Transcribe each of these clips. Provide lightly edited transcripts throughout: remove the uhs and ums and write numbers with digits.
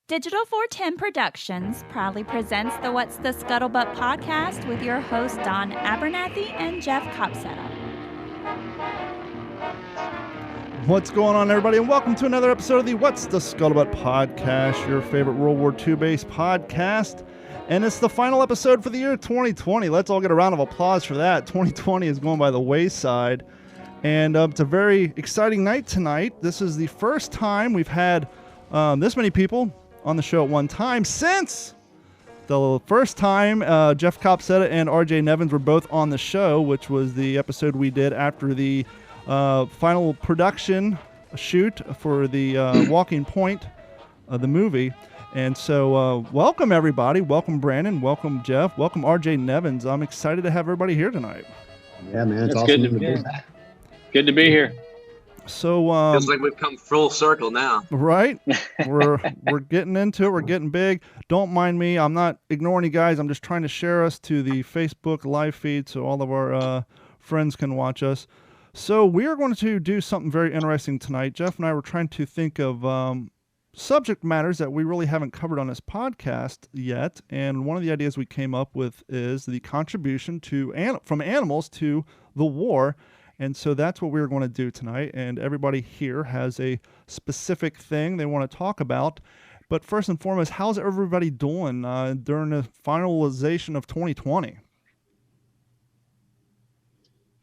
Digital 410 Productions proudly presents the What's the Scuttlebutt podcast with your hosts Don Abernathy and Jeff Copsetta. What's going on, everybody, and welcome to another episode of the What's the Scuttlebutt podcast, your favorite World War II based podcast. And it's the final episode for the year 2020. Let's all get a round of applause for that. 2020 is going by the wayside. And it's a very exciting night tonight. This is the first time we've had this many people on the show at one time since the first time Jeff Copsetta and RJ Nevins were both on the show, which was the episode we did after the final production shoot for the Walking Point, the movie. And so welcome, everybody. Welcome, Brandon. Welcome, Jeff. Welcome, RJ Nevins. I'm excited to have everybody here tonight. Yeah, man. It's awesome good to be back. Good to be here. So feels like we've come full circle now. Right? We're getting into it. We're getting big. Don't mind me. I'm not ignoring you guys. I'm just trying to share us to the Facebook live feed so all of our friends can watch us. So we are going to do something very interesting tonight. Jeff and I were trying to think of subject matters that we really haven't covered on this podcast yet. And one of the ideas we came up with is the contribution from animals to the war. And so that's what we're going to do tonight. And everybody here has a specific thing they want to talk about. But first and foremost, how's everybody doing during the finalization of 2020?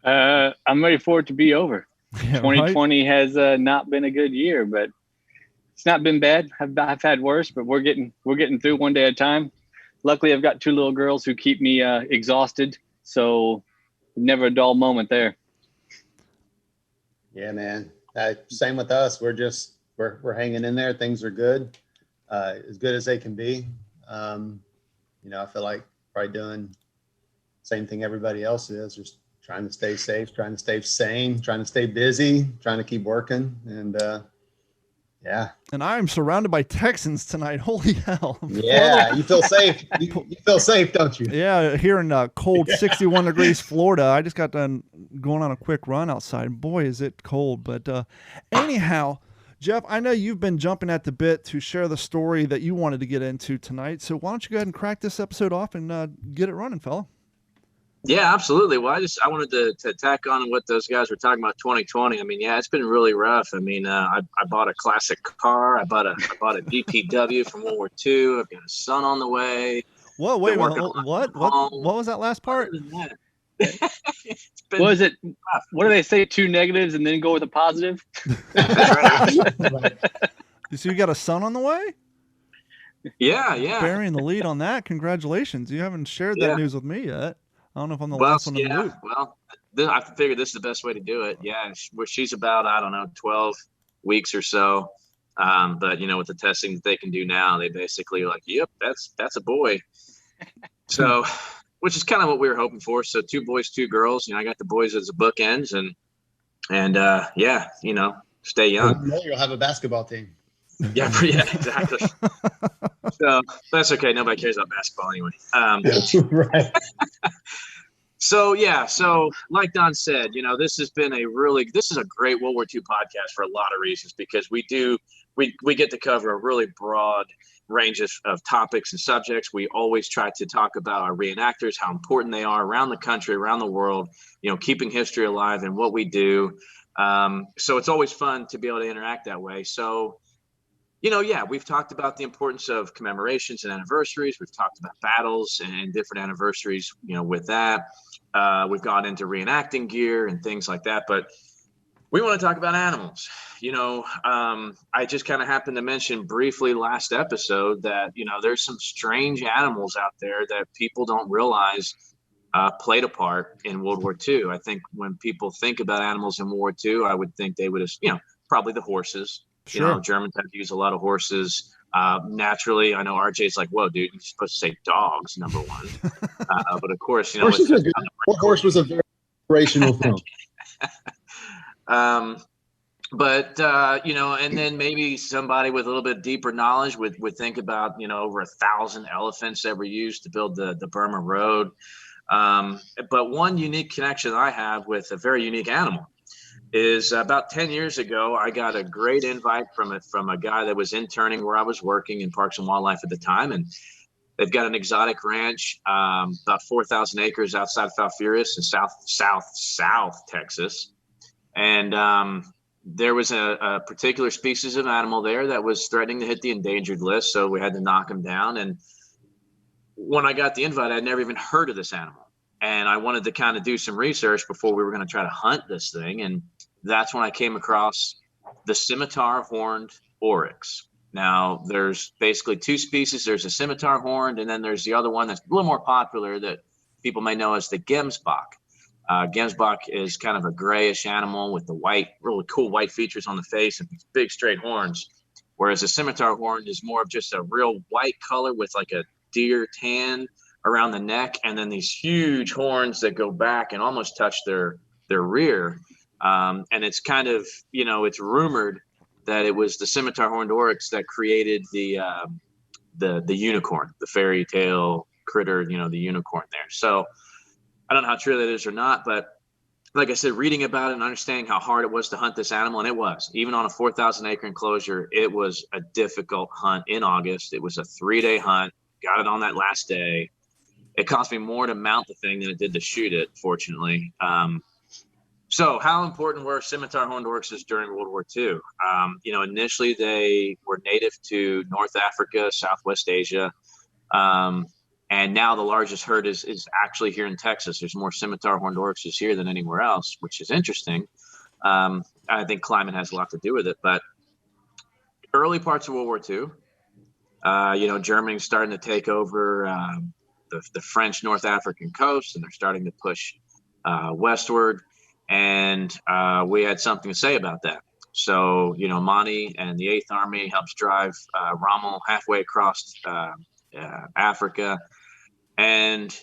I'm ready for it to be over. Yeah, 2020 has not been a good year, but it's not been bad. I've had worse, but we're getting through one day at a time. Luckily, I've got two little girls who keep me exhausted, so never a dull moment there. Yeah, man. Same with us. We're hanging in there. Things are good, as good as they can be. I feel like probably doing the same thing everybody else is, just trying to stay safe, trying to stay sane, trying to stay busy, trying to keep working. And yeah. And I'm surrounded by Texans tonight. Holy hell. Yeah, you feel safe. You feel safe, don't you? Yeah, here in cold 61 degrees Florida. I just got done going on a quick run outside. Boy, is it cold. But anyhow, Jeff, I know you've been jumping at the bit to share the story that you wanted to get into tonight. So why don't you go ahead and crack this episode off and get it running, fella? Yeah, absolutely. Well, I wanted to tack on what those guys were talking about 2020. I mean, yeah, it's been really rough. I mean, I bought a classic car. I bought a DPW from World War II. I've got a son on the way. Whoa, wait, what was that last part? What is it? What do they say? 2 negatives and then go with a positive? Right. So you got a son on the way? Yeah. Burying the lead on that. Congratulations. You haven't shared that news with me yet. I don't know if I'm the last one in the loop. Well, I figured this is the best way to do it. Yeah, she's about, 12 weeks or so. But, with the testing that they can do now, they basically are like, yep, that's a boy. So, which is kind of what we were hoping for. So 2 boys, 2 girls. I got the boys as the bookends and stay young. You'll have a basketball team. Yeah, exactly. So that's okay. Nobody cares about basketball anyway. Right. So like Don said, this has been this is a great World War II podcast for a lot of reasons, because we get to cover a really broad range of topics and subjects. We always try to talk about our reenactors, how important they are around the country, around the world, keeping history alive and what we do. So it's always fun to be able to interact that way. So, we've talked about the importance of commemorations and anniversaries. We've talked about battles and different anniversaries, with that. We've gone into reenacting gear and things like that. But we want to talk about animals. I just kind of happened to mention briefly last episode that, there's some strange animals out there that people don't realize played a part in World War II. I think when people think about animals in World War II, I would think they would have, probably the horses. Sure. Germans have to use a lot of horses. Naturally, I know RJ's like, whoa, dude, you're supposed to say dogs, number one. But of course, horses are good. Horse was a very inspirational film. And then maybe somebody with a little bit deeper knowledge would think about, over 1,000 elephants that were used to build the Burma Road. But one unique connection I have with a very unique animal is about 10 years ago, I got a great invite from a guy that was interning where I was working in Parks and Wildlife at the time. And they've got an exotic ranch, about 4,000 acres outside of Falfurrias in South Texas. And there was a particular species of animal there that was threatening to hit the endangered list. So we had to knock him down. And when I got the invite, I'd never even heard of this animal. And I wanted to kind of do some research before we were going to try to hunt this thing. And that's when I came across the scimitar horned oryx. Now, there's basically two species. There's a scimitar horned, and then there's the other one that's a little more popular that people may know as the gemsbok. Gemsbok is kind of a grayish animal with the white, really cool white features on the face and these big straight horns, whereas the scimitar horned is more of just a real white color with like a deer tan around the neck, and then these huge horns that go back and almost touch their rear. And it's kind of, it's rumored that it was the scimitar horned oryx that created the unicorn, the fairy tale critter, the unicorn there. So I don't know how true that is or not, but like I said, reading about it and understanding how hard it was to hunt this animal, and it was, even on a 4,000 acre enclosure, it was a difficult hunt in August. It was a 3-day hunt, got it on that last day. It cost me more to mount the thing than it did to shoot it, fortunately. So how important were scimitar horned oryxes during World War II? Initially they were native to North Africa, Southwest Asia. And now the largest herd is actually here in Texas. There's more scimitar horned oryxes here than anywhere else, which is interesting. I think climate has a lot to do with it. But early parts of World War II, Germany's starting to take over the French North African coast, and they're starting to push westward. And we had something to say about that. So, Monty and the 8th Army helps drive Rommel halfway across Africa. And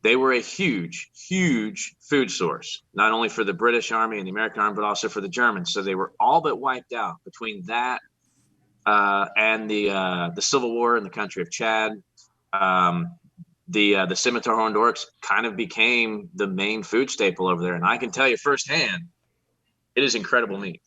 they were a huge, huge food source, not only for the British Army and the American Army, but also for the Germans. So they were all but wiped out between that and the Civil War in the country of Chad. The scimitar horned oryx kind of became the main food staple over there. And I can tell you firsthand, it is incredible meat.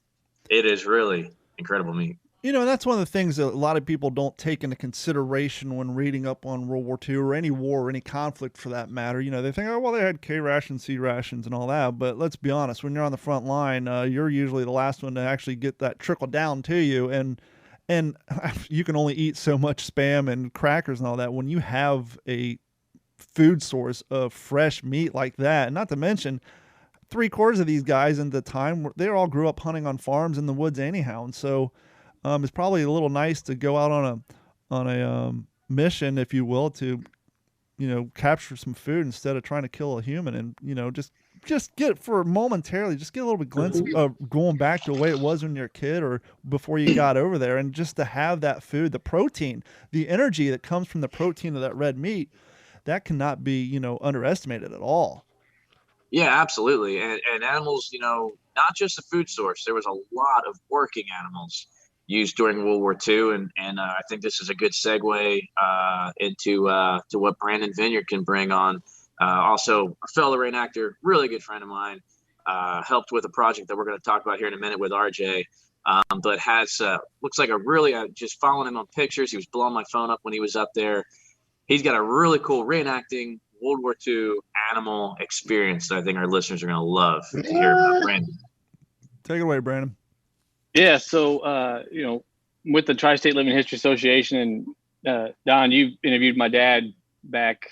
It is really incredible meat. That's one of the things that a lot of people don't take into consideration when reading up on World War II or any war or any conflict for that matter. They think, oh, well, they had K rations, C rations and all that. But let's be honest, when you're on the front line, you're usually the last one to actually get that trickle down to you. And you can only eat so much Spam and crackers and all that when you have a food source of fresh meat like that. And not to mention 3/4 of these guys in the time, they all grew up hunting on farms in the woods anyhow. And so it's probably a little nice to go out on a mission, if you will, to, capture some food instead of trying to kill a human and, just get for momentarily, just get a little bit glimpse of going back to the way it was when you're a kid or before you got over there. And just to have that food, the protein, the energy that comes from the protein of that red meat, that cannot be, underestimated at all. Yeah, absolutely. And animals, not just a food source. There was a lot of working animals used during World War II. And I think this is a good segue into to what Brandon Vineyard can bring on. Also a fellow reenactor, really good friend of mine, helped with a project that we're going to talk about here in a minute with RJ. But has, looks like just following him on pictures. He was blowing my phone up when he was up there. He's got a really cool reenacting World War II animal experience that I think our listeners are going to love to hear about. Brandon. Take it away, Brandon. Yeah. So, with the Tri-State Living History Association, and Don, you interviewed my dad back,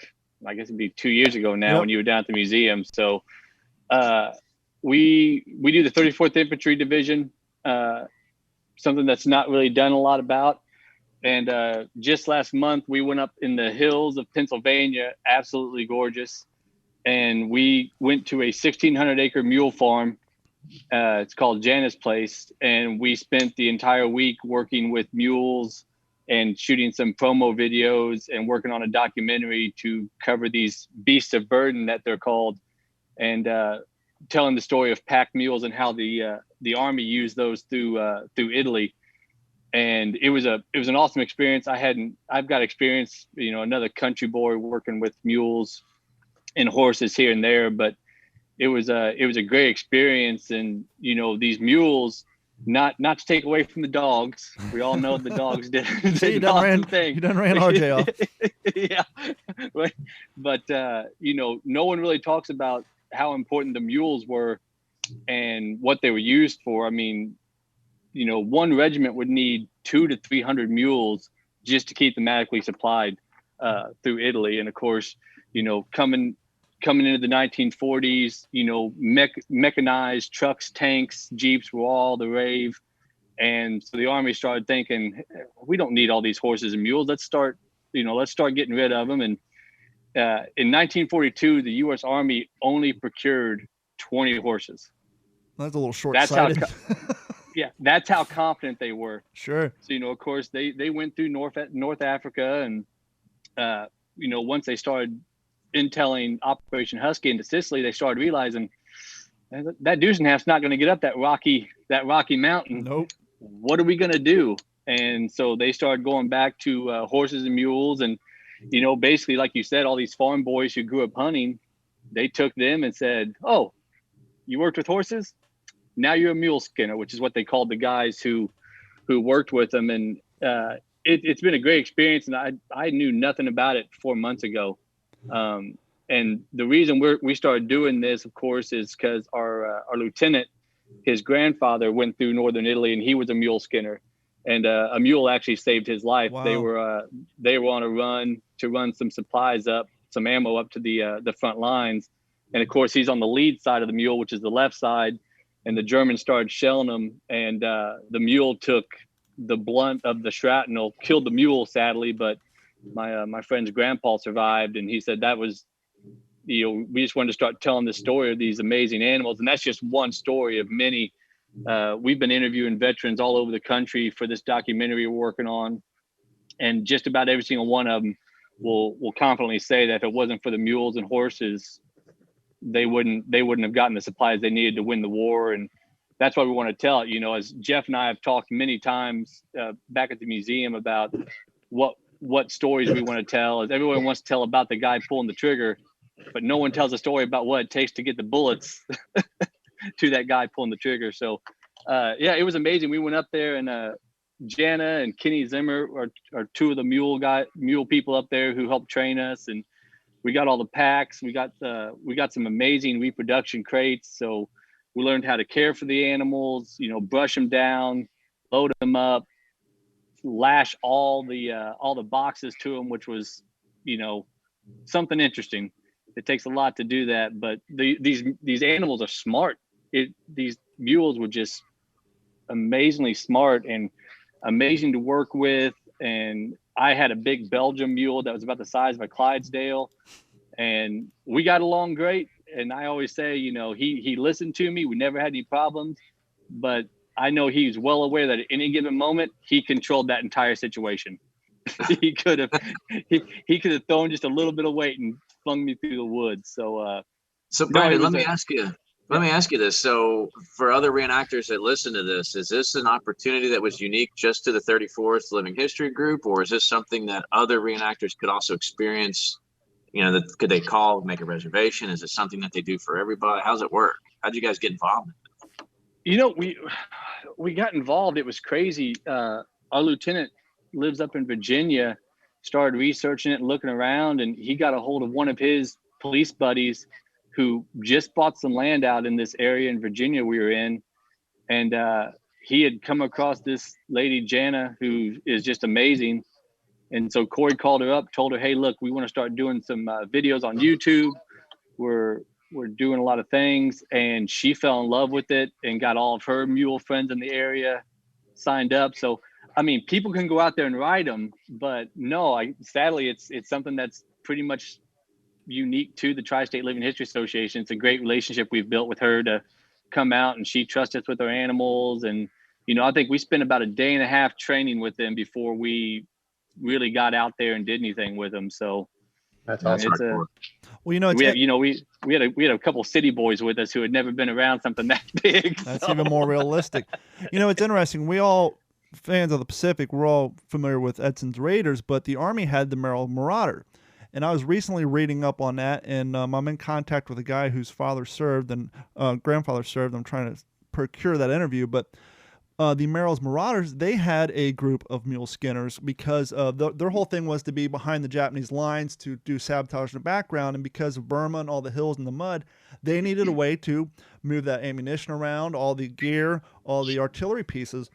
I guess it'd be 2 years ago now, when you were down at the museum. So we do the 34th Infantry Division, something that's not really done a lot about. And just last month, we went up in the hills of Pennsylvania, absolutely gorgeous. And we went to a 1,600 acre mule farm. It's called Janus Place. And we spent the entire week working with mules and shooting some promo videos and working on a documentary to cover these beasts of burden that they're called, and telling the story of pack mules and how the Army used those through Italy. And it was an awesome experience. I've got experience, another country boy working with mules and horses here and there, but it was a great experience. And, you know, these mules, not to take away from the dogs. We all know the dogs did You done ran RJ off. Yeah. But you know, no one really talks about how important the mules were and what they were used for. I mean, you know, one regiment would need 200 to 300 mules just to keep them adequately supplied through Italy. And of course, you know, coming into the 1940s, you know, mechanized trucks, tanks, Jeeps were all the rave. And so the Army started thinking, we don't need all these horses and mules. Let's start getting rid of them. And in 1942, the U.S. Army only procured 20 horses. That's a little short-sighted. That's how confident they were. Sure. So, you know, of course, they went through North Africa, and you know, once they started intelling Operation Husky into Sicily, they started realizing that Dusenhalf's not going to get up that rocky mountain. Nope. What are we going to do? And so they started going back to horses and mules, and you know, basically, like you said, all these farm boys who grew up hunting, they took them and said, "Oh, you worked with horses? Now you're a mule skinner," which is what they called the guys who worked with them. And it's been a great experience. And I knew nothing about it 4 months ago. And the reason we started doing this, of course, is because our lieutenant, his grandfather went through northern Italy, and he was a mule skinner. And a mule actually saved his life. Wow. They were on a run to run some supplies up, some ammo up to the front lines. And of course, he's on the lead side of the mule, which is the left side. And the Germans started shelling him, and the mule took the blunt of the shrapnel, killed the mule, sadly. But my friend's grandpa survived, and he said that was, you know, we just wanted to start telling the story of these amazing animals, and that's just one story of many. We've been interviewing veterans all over the country for this documentary we're working on, and just about every single one of them will confidently say that if it wasn't for the mules and horses, they wouldn't have gotten the supplies they needed to win the war. And that's why we want to tell it. You know, as Jeff and I have talked many times back at the museum about what stories we want to tell, is everyone wants to tell about the guy pulling the trigger, but no one tells a story about what it takes to get the bullets to that guy pulling the trigger. So it was amazing. We went up there, and Jana and Kenny Zimmer are two of the mule people up there who helped train us, and we got all the packs. We got some amazing reproduction crates. So we learned how to care for the animals, you know, brush them down, load them up, lash all the boxes to them, which was, you know, something interesting. It takes a lot to do that, but these animals are smart. These mules were just amazingly smart and amazing to work with. And I had a big Belgian mule that was about the size of a Clydesdale, and we got along great. And I always say, you know, he listened to me. We never had any problems, but I know he's well aware that at any given moment he controlled that entire situation. he could have thrown just a little bit of weight and flung me through the woods. So Brandon, let me ask you this. So for other reenactors that listen to this, is this an opportunity that was unique just to the 34th Living History Group, or is this something that other reenactors could also experience? You know, could they call, make a reservation? Is it something that they do for everybody? How's it work? How'd you guys get involved? You know, we got involved. It was crazy. Our lieutenant lives up in Virginia, started researching it and looking around, and he got a hold of one of his police buddies who just bought some land out in this area in Virginia we were in. And he had come across this lady, Jana, who is just amazing. And so Corey called her up, told her, "Hey, look, we want to start doing some videos on YouTube. We're doing a lot of things." And she fell in love with it and got all of her mule friends in the area signed up. So, I mean, people can go out there and ride them, but no, sadly, it's something that's pretty much unique to the Tri-State Living History Association. It's a great relationship we've built with her to come out, and she trusts us with our animals. And, you know, I think we spent about a day and a half training with them before we really got out there and did anything with them. So that's awesome. Well, you know, we had a couple city boys with us who had never been around something that big. That's even more realistic. You know, it's interesting. We all fans of the Pacific, we're all familiar with Edson's Raiders, but the Army had the Merrill Marauder. And I was recently reading up on that, and I'm in contact with a guy whose father served and grandfather served. I'm trying to procure that interview, but the Merrill's Marauders, they had a group of mule skinners because their whole thing was to be behind the Japanese lines to do sabotage in the background. And because of Burma and all the hills and the mud, they needed a way to move that ammunition around, all the gear, all the artillery pieces.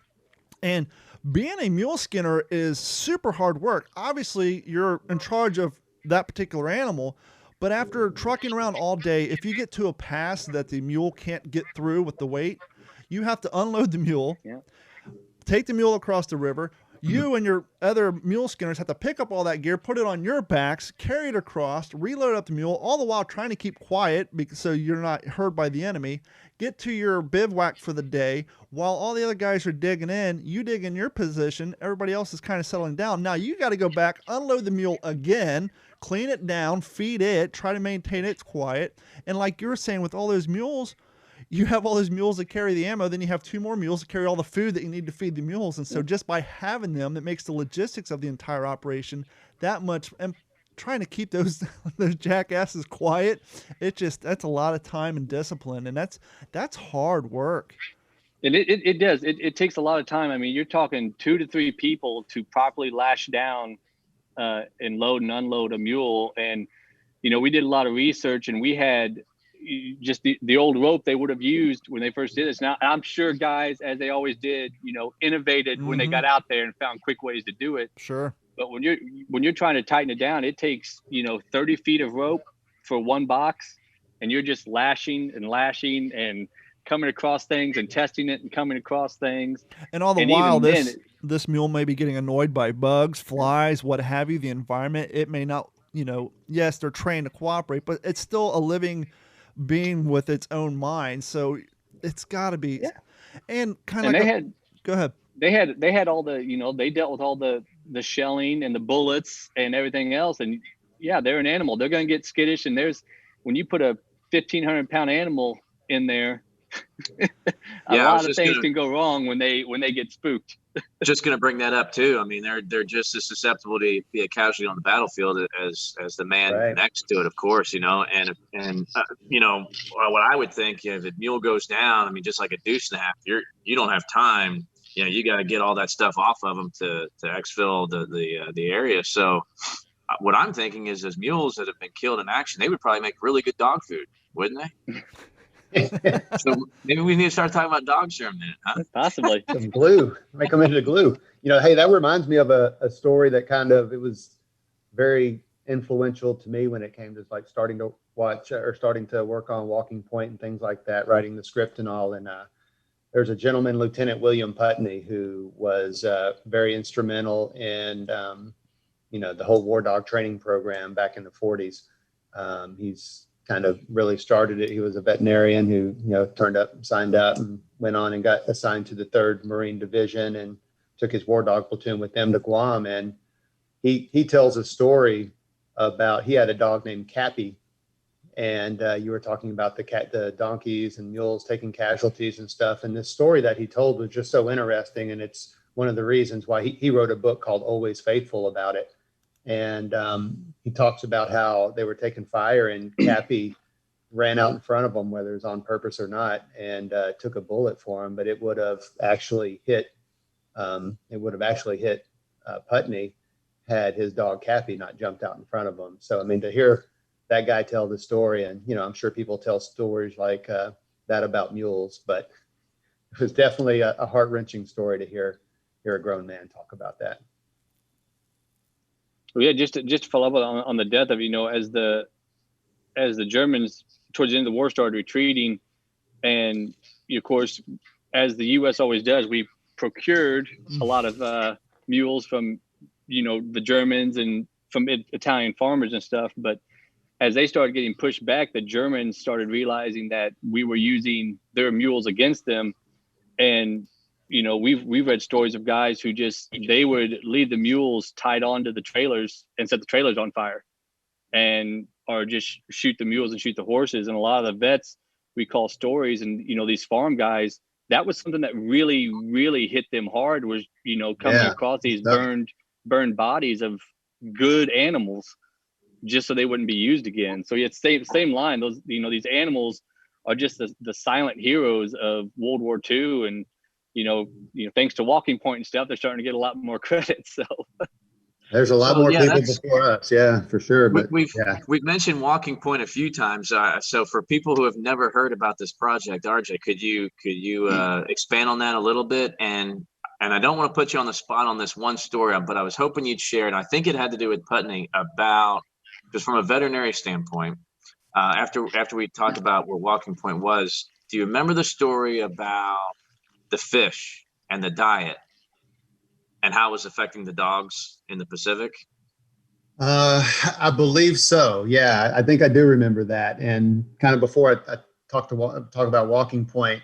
And being a mule skinner is super hard work. Obviously, you're in charge of that particular animal, but after trucking around all day, if you get to a pass that the mule can't get through with the weight, you have to unload the mule, take the mule across the river. You and your other mule skinners have to pick up all that gear, put it on your backs, carry it across, reload up the mule, all the while trying to keep quiet so you're not heard by the enemy. Get to your bivouac for the day. While all the other guys are digging in, you dig in your position. Everybody else is kind of settling down. Now you got to go back, unload the mule again, clean it down, feed it, try to maintain its quiet. And like you were saying, with all those mules, you have all those mules that carry the ammo, then you have 2 more mules that carry all the food that you need to feed the mules. And so just by having them, that makes the logistics of the entire operation that much. And trying to keep those jackasses quiet, that's a lot of time and discipline, and that's hard work. And it does. It takes a lot of time. I mean, you're talking 2 to 3 people to properly lash down and load and unload a mule. And, we did a lot of research, and we had just the old rope they would have used when they first did this. Now, I'm sure guys, as they always did, innovated when they got out there and found quick ways to do it. Sure. But when you're trying to tighten it down, it takes, 30 feet of rope for one box, and you're just lashing and coming across things and testing it and coming across things. And all the while, this mule may be getting annoyed by bugs, flies, what have you, the environment. It may not, yes, they're trained to cooperate, but it's still a living being with its own mind. So it's got to be, and kind of go ahead. They had all the, they dealt with all the shelling and the bullets and everything else. And they're an animal. They're going to get skittish. And when you put a 1,500-pound animal in there, a lot of things can go wrong when they get spooked. Just going to bring that up too. I mean, they're just as susceptible to be a casualty on the battlefield as the man next to it, of course. And what I would think, if a mule goes down, I mean, just like a deuce and a half, you don't have time. You got to get all that stuff off of them to exfil the area. So what I'm thinking is, as mules that have been killed in action, they would probably make really good dog food, wouldn't they? So maybe we need to start talking about dogs here a minute, huh? Possibly. Some glue. Make them into glue. Hey, that reminds me of a story that it was very influential to me when it came to like starting to watch or starting to work on Walking Point and things like that, writing the script and all. And there's a gentleman, Lieutenant William Putney, who was very instrumental in, the whole war dog training program back in the 40s. He's kind of really started it. He was a veterinarian who, signed up and went on and got assigned to the 3rd Marine Division and took his war dog platoon with them to Guam. And he tells a story about, he had a dog named Cappy. And you were talking about the donkeys and mules taking casualties and stuff. And this story that he told was just so interesting. And it's one of the reasons why he wrote a book called Always Faithful about it. And he talks about how they were taking fire and Cappy ran out in front of them, whether it was on purpose or not, and took a bullet for him. But it would have actually hit Putney had his dog Cappy not jumped out in front of him. So, I mean, to hear that guy tell the story, and, I'm sure people tell stories like that about mules, but it was definitely a heart-wrenching story to hear a grown man talk about that. Well, yeah, just to follow up on the death of, as the Germans towards the end of the war started retreating, and of course, as the U.S. always does, we procured a lot of mules from, the Germans and from Italian farmers and stuff. But as they started getting pushed back, the Germans started realizing that we were using their mules against them. And we've read stories of guys who they would leave the mules tied onto the trailers and set the trailers on fire, or just shoot the mules and shoot the horses. And a lot of the vets recall stories, and these farm guys, that was something that really, really hit them hard, was coming across these burned bodies of good animals. just so they wouldn't be used again. So it's same line. Those, these animals are just the silent heroes of World War II, and thanks to Walking Point and stuff, they're starting to get a lot more credit. So there's a lot more people before us, yeah, for sure. But we've mentioned Walking Point a few times. So for people who have never heard about this project, RJ, could you expand on that a little bit? And I don't want to put you on the spot on this one story, but I was hoping you'd share it. I think it had to do with Putney, about just from a veterinary standpoint. After we talked about where Walking Point was, do you remember the story about the fish and the diet and how it was affecting the dogs in the Pacific? I believe so. Yeah, I think I do remember that. And kind of before I talk about Walking Point,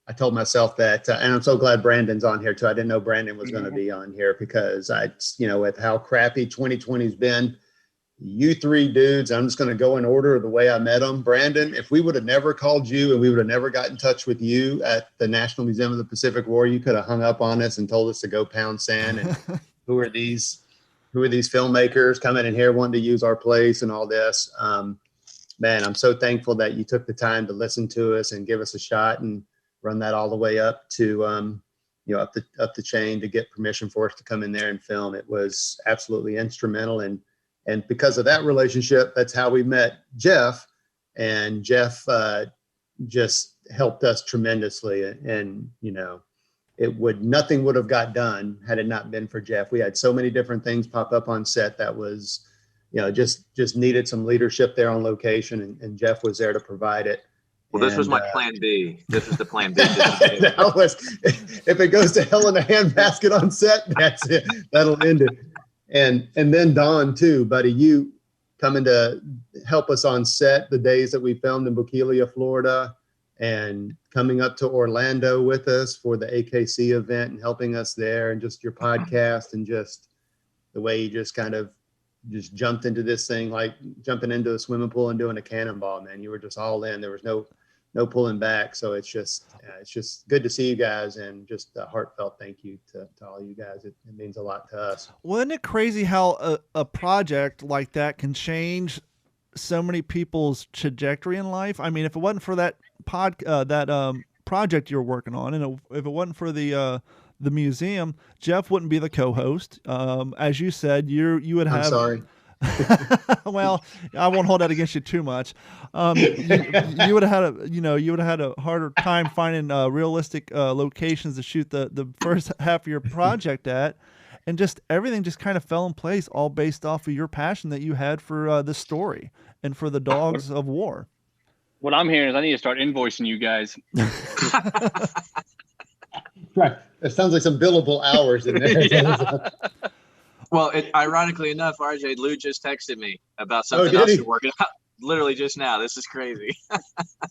I told myself that, and I'm so glad Brandon's on here too. I didn't know Brandon was going to be on here because with how crappy 2020's been, you three dudes, I'm just going to go in order of the way I met them. Brandon, if we would have never called you and we would have never got in touch with you at the National Museum of the Pacific War, you could have hung up on us and told us to go pound sand. And who are these filmmakers coming in here wanting to use our place and all this? Man, I'm so thankful that you took the time to listen to us and give us a shot and run that all the way up to, up the chain to get permission for us to come in there and film. It was absolutely instrumental. And because of that relationship, that's how we met Jeff. And Jeff just helped us tremendously. And, nothing would have got done had it not been for Jeff. We had so many different things pop up on set that was, just needed some leadership there on location. And Jeff was there to provide it. Well, this was my plan B. This was the plan B. That was, if it goes to hell in a handbasket on set, that's it. That'll end it. And then Don too, buddy, you coming to help us on set the days that we filmed in Bokeelia, Florida, and coming up to Orlando with us for the AKC event and helping us there, and just your podcast and just the way you just kind of just jumped into this thing, like jumping into a swimming pool and doing a cannonball, man. You were just all in. There was no pulling back. So it's just good to see you guys, and just a heartfelt thank you to all you guys. It means a lot to us. Well, isn't it crazy how a project like that can change so many people's trajectory in life? I mean, if it wasn't for that project you're working on, and if it wasn't for the museum, Jeff wouldn't be the co-host. As you said, you would have. I'm sorry. Well, I won't hold that against you too much. You would have had a harder time finding realistic locations to shoot the first half of your project at, and just everything just kind of fell in place, all based off of your passion that you had for the story and for the dogs of war. What I'm hearing is I need to start invoicing you guys. Right. It sounds like some billable hours in there. Yeah. Well, ironically enough, RJ, Lou just texted me about something else you're working out literally just now. This is crazy.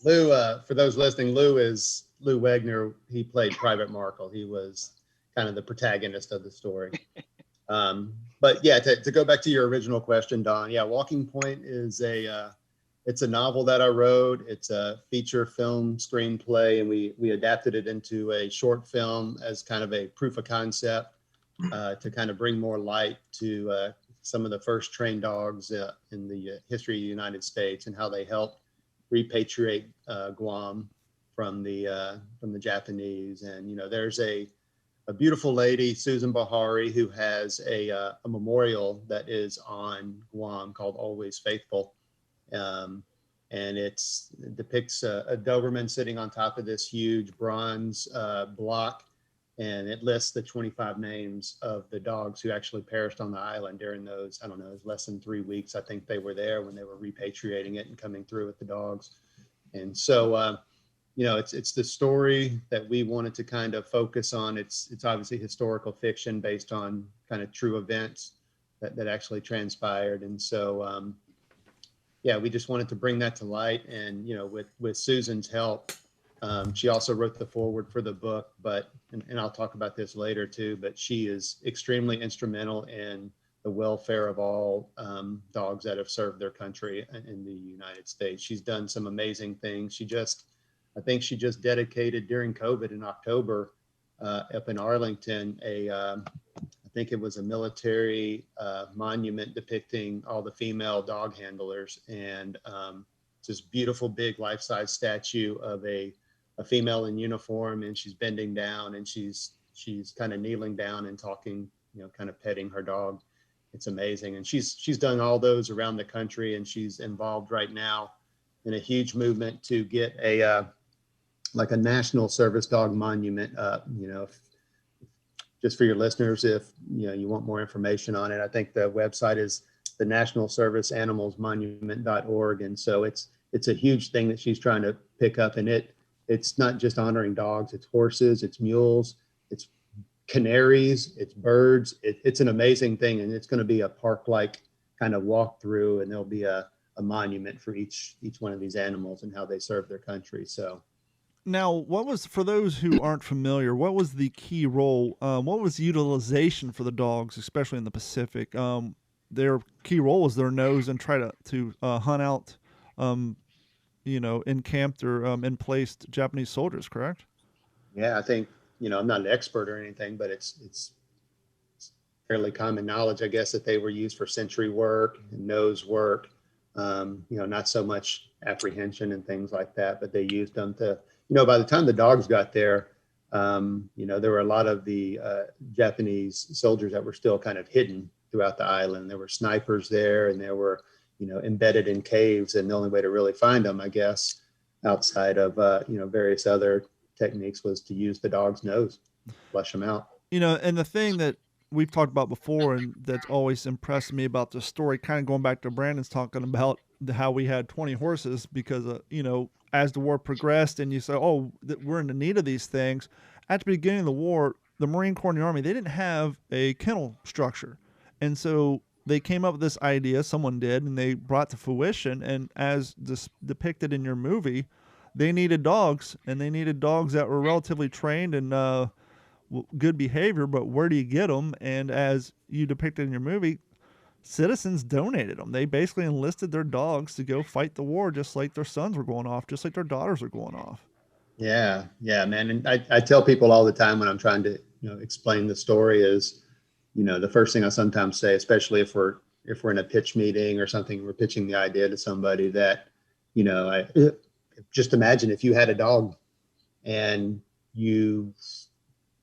Lou, for those listening, Lou Wagner. He played Private Markle. He was kind of the protagonist of the story. But yeah, to go back to your original question, Don, yeah, Walking Point is it's a novel that I wrote. It's a feature film screenplay, and we adapted it into a short film as kind of a proof of concept. To kind of bring more light to some of the first trained dogs in the history of the United States, and how they helped repatriate Guam from the Japanese. And there's a beautiful lady, Susan Bahari, who has a memorial that is on Guam called Always Faithful, and it depicts a Doberman sitting on top of this huge bronze block. And it lists the 25 names of the dogs who actually perished on the island during those, it was less than 3 weeks. I think they were there when they were repatriating it and coming through with the dogs. And so, it's the story that we wanted to kind of focus on. It's obviously historical fiction based on kind of true events that actually transpired. And so, we just wanted to bring that to light. And, with Susan's help, she also wrote the foreword for the book, and I'll talk about this later too, but she is extremely instrumental in the welfare of all dogs that have served their country in the United States. She's done some amazing things. I think she just dedicated during COVID in October up in Arlington, I think it was a military monument depicting all the female dog handlers, and this beautiful big life-size statue of a female in uniform, and she's bending down, and she's kind of kneeling down and talking, kind of petting her dog. It's amazing. And she's done all those around the country, and she's involved right now in a huge movement to get a national service dog monument up. Just for your listeners, if you want more information on it, I think the website is the National Service Animals Monument.org. And so it's a huge thing that she's trying to pick up. And it's not just honoring dogs, it's horses, it's mules, it's canaries, it's birds. It's an amazing thing. And it's going to be a park-like kind of walk through, and there'll be a monument for each one of these animals and how they serve their country. So now, what was, for those who aren't familiar, what was the key role? What was utilization for the dogs, especially in the Pacific? Their key role was their nose and try to hunt out, encamped or in-placed Japanese soldiers, correct? Yeah, I think, I'm not an expert or anything, but it's fairly common knowledge, I guess, that they were used for sentry work and nose work. Not so much apprehension and things like that, but they used them to, by the time the dogs got there, there were a lot of the Japanese soldiers that were still kind of hidden throughout the island. There were snipers there, and there were, embedded in caves. And the only way to really find them, I guess, outside of, various other techniques, was to use the dog's nose, flush them out. And the thing that we've talked about before, and that's always impressed me about the story, kind of going back to Brandon's talking about how we had 20 horses because, as the war progressed and you say, we're in the need of these things. At the beginning of the war, the Marine Corps and the Army, they didn't have a kennel structure. And so they came up with this idea, someone did, and they brought to fruition. And as depicted in your movie, they needed dogs, and they needed dogs that were relatively trained and good behavior, but where do you get them? And as you depicted in your movie, citizens donated them. They basically enlisted their dogs to go fight the war, just like their sons were going off, just like their daughters are going off. Yeah, man. And I tell people all the time when I'm trying to, explain the story is, the first thing I sometimes say, especially if we're in a pitch meeting or something, we're pitching the idea to somebody that, I just imagine if you had a dog and you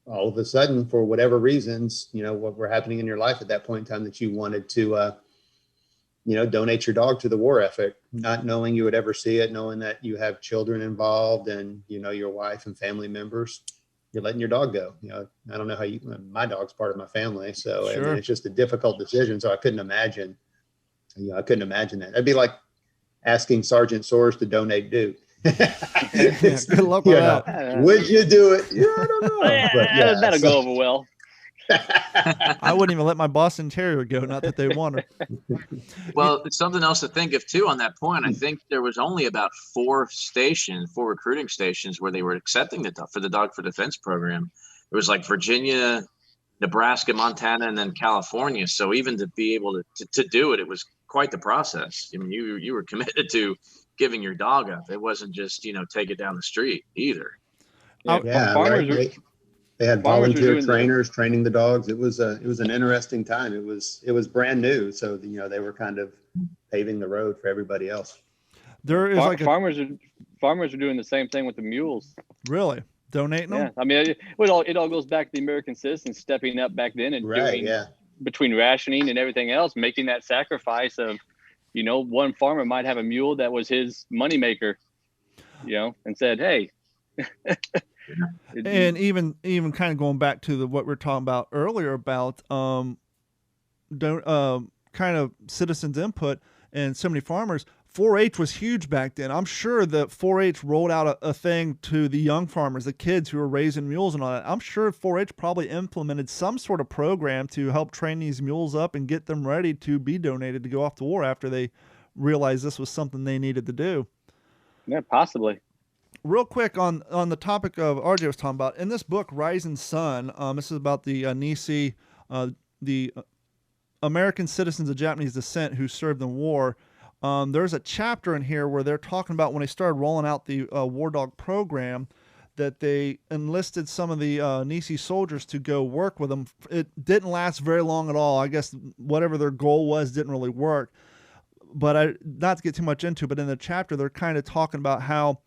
all of a sudden, for whatever reasons, what were happening in your life at that point in time, that you wanted to, donate your dog to the war effort, not knowing you would ever see it, knowing that you have children involved and, your wife and family members, you're letting your dog go. I don't know how my dog's part of my family. So sure. I mean, it's just a difficult decision. So I couldn't imagine that. It'd be like asking Sergeant Soares to donate Duke. Good luck with that. Would you do it? Yeah, I don't know. But that'll go over well. I wouldn't even let my Boston Terrier go, not that they want her. Well, it's something else to think of too on that point. I think there was only about 4 recruiting stations where they were accepting for the Dog for Defense program. It was like Virginia, Nebraska, Montana, and then California. So even to be able to do it, it was quite the process. I mean, you were committed to giving your dog up. It wasn't just, take it down the street either. They had volunteer trainers training the dogs. It was an interesting time. It was brand new. So, they were kind of paving the road for everybody else. There is farmers are doing the same thing with the mules. Really? Donating them? Yeah. I mean, it all goes back to the American citizens stepping up back then and doing, between rationing and everything else, making that sacrifice of, one farmer might have a mule that was his moneymaker, and said, hey. And even kind of going back to what we were talking about earlier about kind of citizens' input and so many farmers, 4-H was huge back then. I'm sure that 4-H rolled out a thing to the young farmers, the kids who were raising mules and all that. I'm sure 4-H probably implemented some sort of program to help train these mules up and get them ready to be donated to go off to war after they realized this was something they needed to do. Yeah, possibly. Real quick on the topic of RJ was talking about, in this book, Rising Sun, this is about the Nisi, the American citizens of Japanese descent who served in war. There's a chapter in here where they're talking about when they started rolling out the War Dog program, that they enlisted some of the Nisi soldiers to go work with them. It didn't last very long at all. I guess whatever their goal was didn't really work. But not to get too much into, but in the chapter, they're kind of talking about how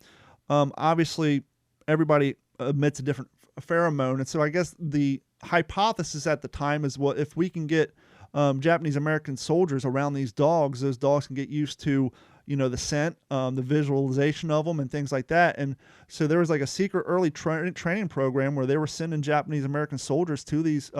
obviously everybody emits a different pheromone. And so I guess the hypothesis at the time is, well, if we can get Japanese American soldiers around these dogs, those dogs can get used to, the scent, the visualization of them and things like that. And so there was like a secret early training program where they were sending Japanese American soldiers to these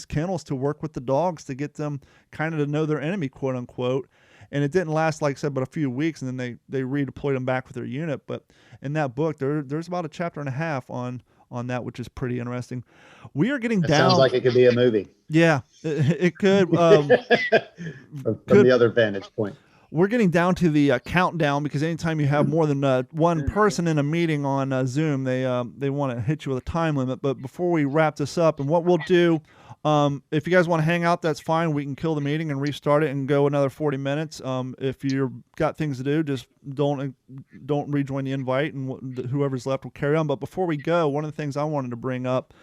kennels to work with the dogs to get them kind of to know their enemy, quote unquote. And it didn't last, like I said, but a few weeks, and then they redeployed them back with their unit. But in that book, there's about a chapter and a half on that, which is pretty interesting. We are getting down. Sounds like it could be a movie. Yeah, it could. From the other vantage point. We're getting down to the countdown, because anytime you have more than one person in a meeting on Zoom, they want to hit you with a time limit. But before we wrap this up, and what we'll do, if you guys want to hang out, that's fine. We can kill the meeting and restart it and go another 40 minutes. If you've got things to do, just don't rejoin the invite, and whoever's left will carry on. But before we go, one of the things I wanted to bring up,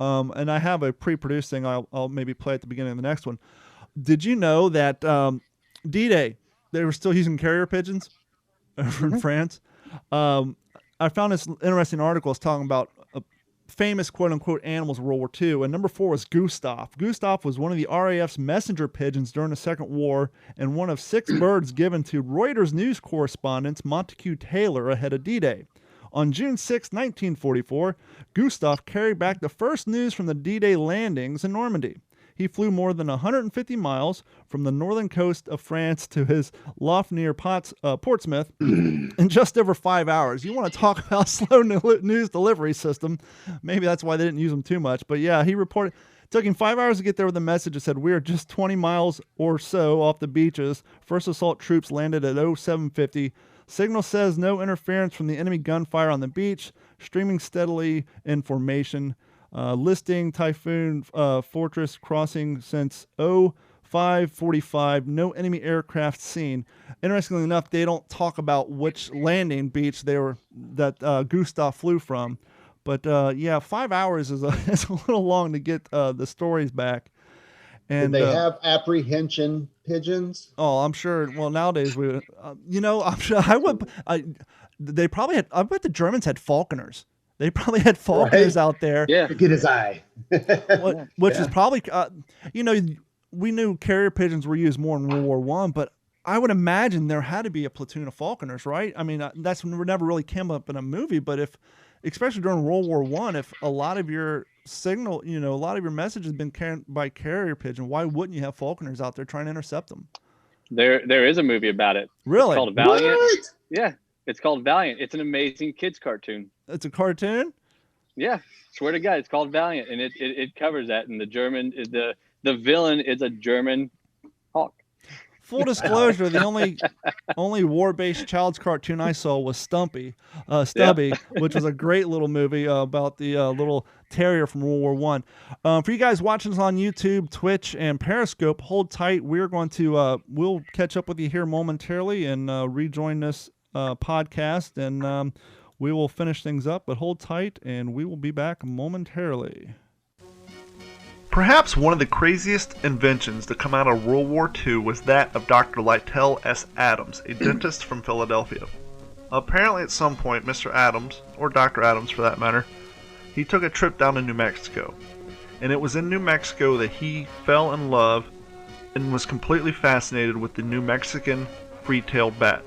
and I have a pre-produced thing I'll maybe play at the beginning of the next one. Did you know that D-Day, they were still using carrier pigeons in France? I found this interesting article. It's talking about famous quote-unquote animals of World War II, and number 4 was Gustav. Gustav was one of the RAF's messenger pigeons during the Second War, and one of 6 birds given to Reuters news correspondent Montague Taylor ahead of D-Day. On June 6, 1944, Gustav carried back the first news from the D-Day landings in Normandy. He flew more than 150 miles from the northern coast of France to his loft near Portsmouth in just over 5 hours. You want to talk about slow news delivery system. Maybe that's why they didn't use them too much. But yeah, he reported it took him 5 hours to get there with a message that said, "We are just 20 miles or so off the beaches. First assault troops landed at 0750. Signal says no interference from the enemy gunfire on the beach. Streaming steadily in formation. Listing Typhoon Fortress crossing since 0545. No enemy aircraft seen." Interestingly enough, they don't talk about which landing beach that Gustav flew from. But yeah, 5 hours is a little long to get the stories back. And did they have apprehension pigeons? Oh, I'm sure. Well, nowadays I'm sure they probably had. I bet the Germans had falconers. They probably had falconers out there. Yeah, to get his eye. Which is probably, we knew carrier pigeons were used more in World War I, but I would imagine there had to be a platoon of falconers, right? I mean, that's never really came up in a movie, but especially during World War I, if a lot of your signal, a lot of your message has been carried by carrier pigeon, why wouldn't you have falconers out there trying to intercept them? There is a movie about it. Really? It's called Valiant. What? Yeah, it's called Valiant. It's an amazing kids cartoon. It's a cartoon? Yeah, swear to God, it's called Valiant, and it covers that. And the villain is a German hawk. Full disclosure, the only war-based child's cartoon I saw was Stubby, which was a great little movie about the little terrier from World War I. For you guys watching us on YouTube, Twitch, and Periscope, hold tight. We're going to we'll catch up with you here momentarily and rejoin this podcast, and we will finish things up. But hold tight, and we will be back momentarily. Perhaps one of the craziest inventions to come out of World War II was that of Dr. Lytle S. Adams, a dentist from Philadelphia. Apparently at some point, Mr. Adams, or Dr. Adams for that matter, he took a trip down to New Mexico. And it was in New Mexico that he fell in love and was completely fascinated with the New Mexican free-tailed bat.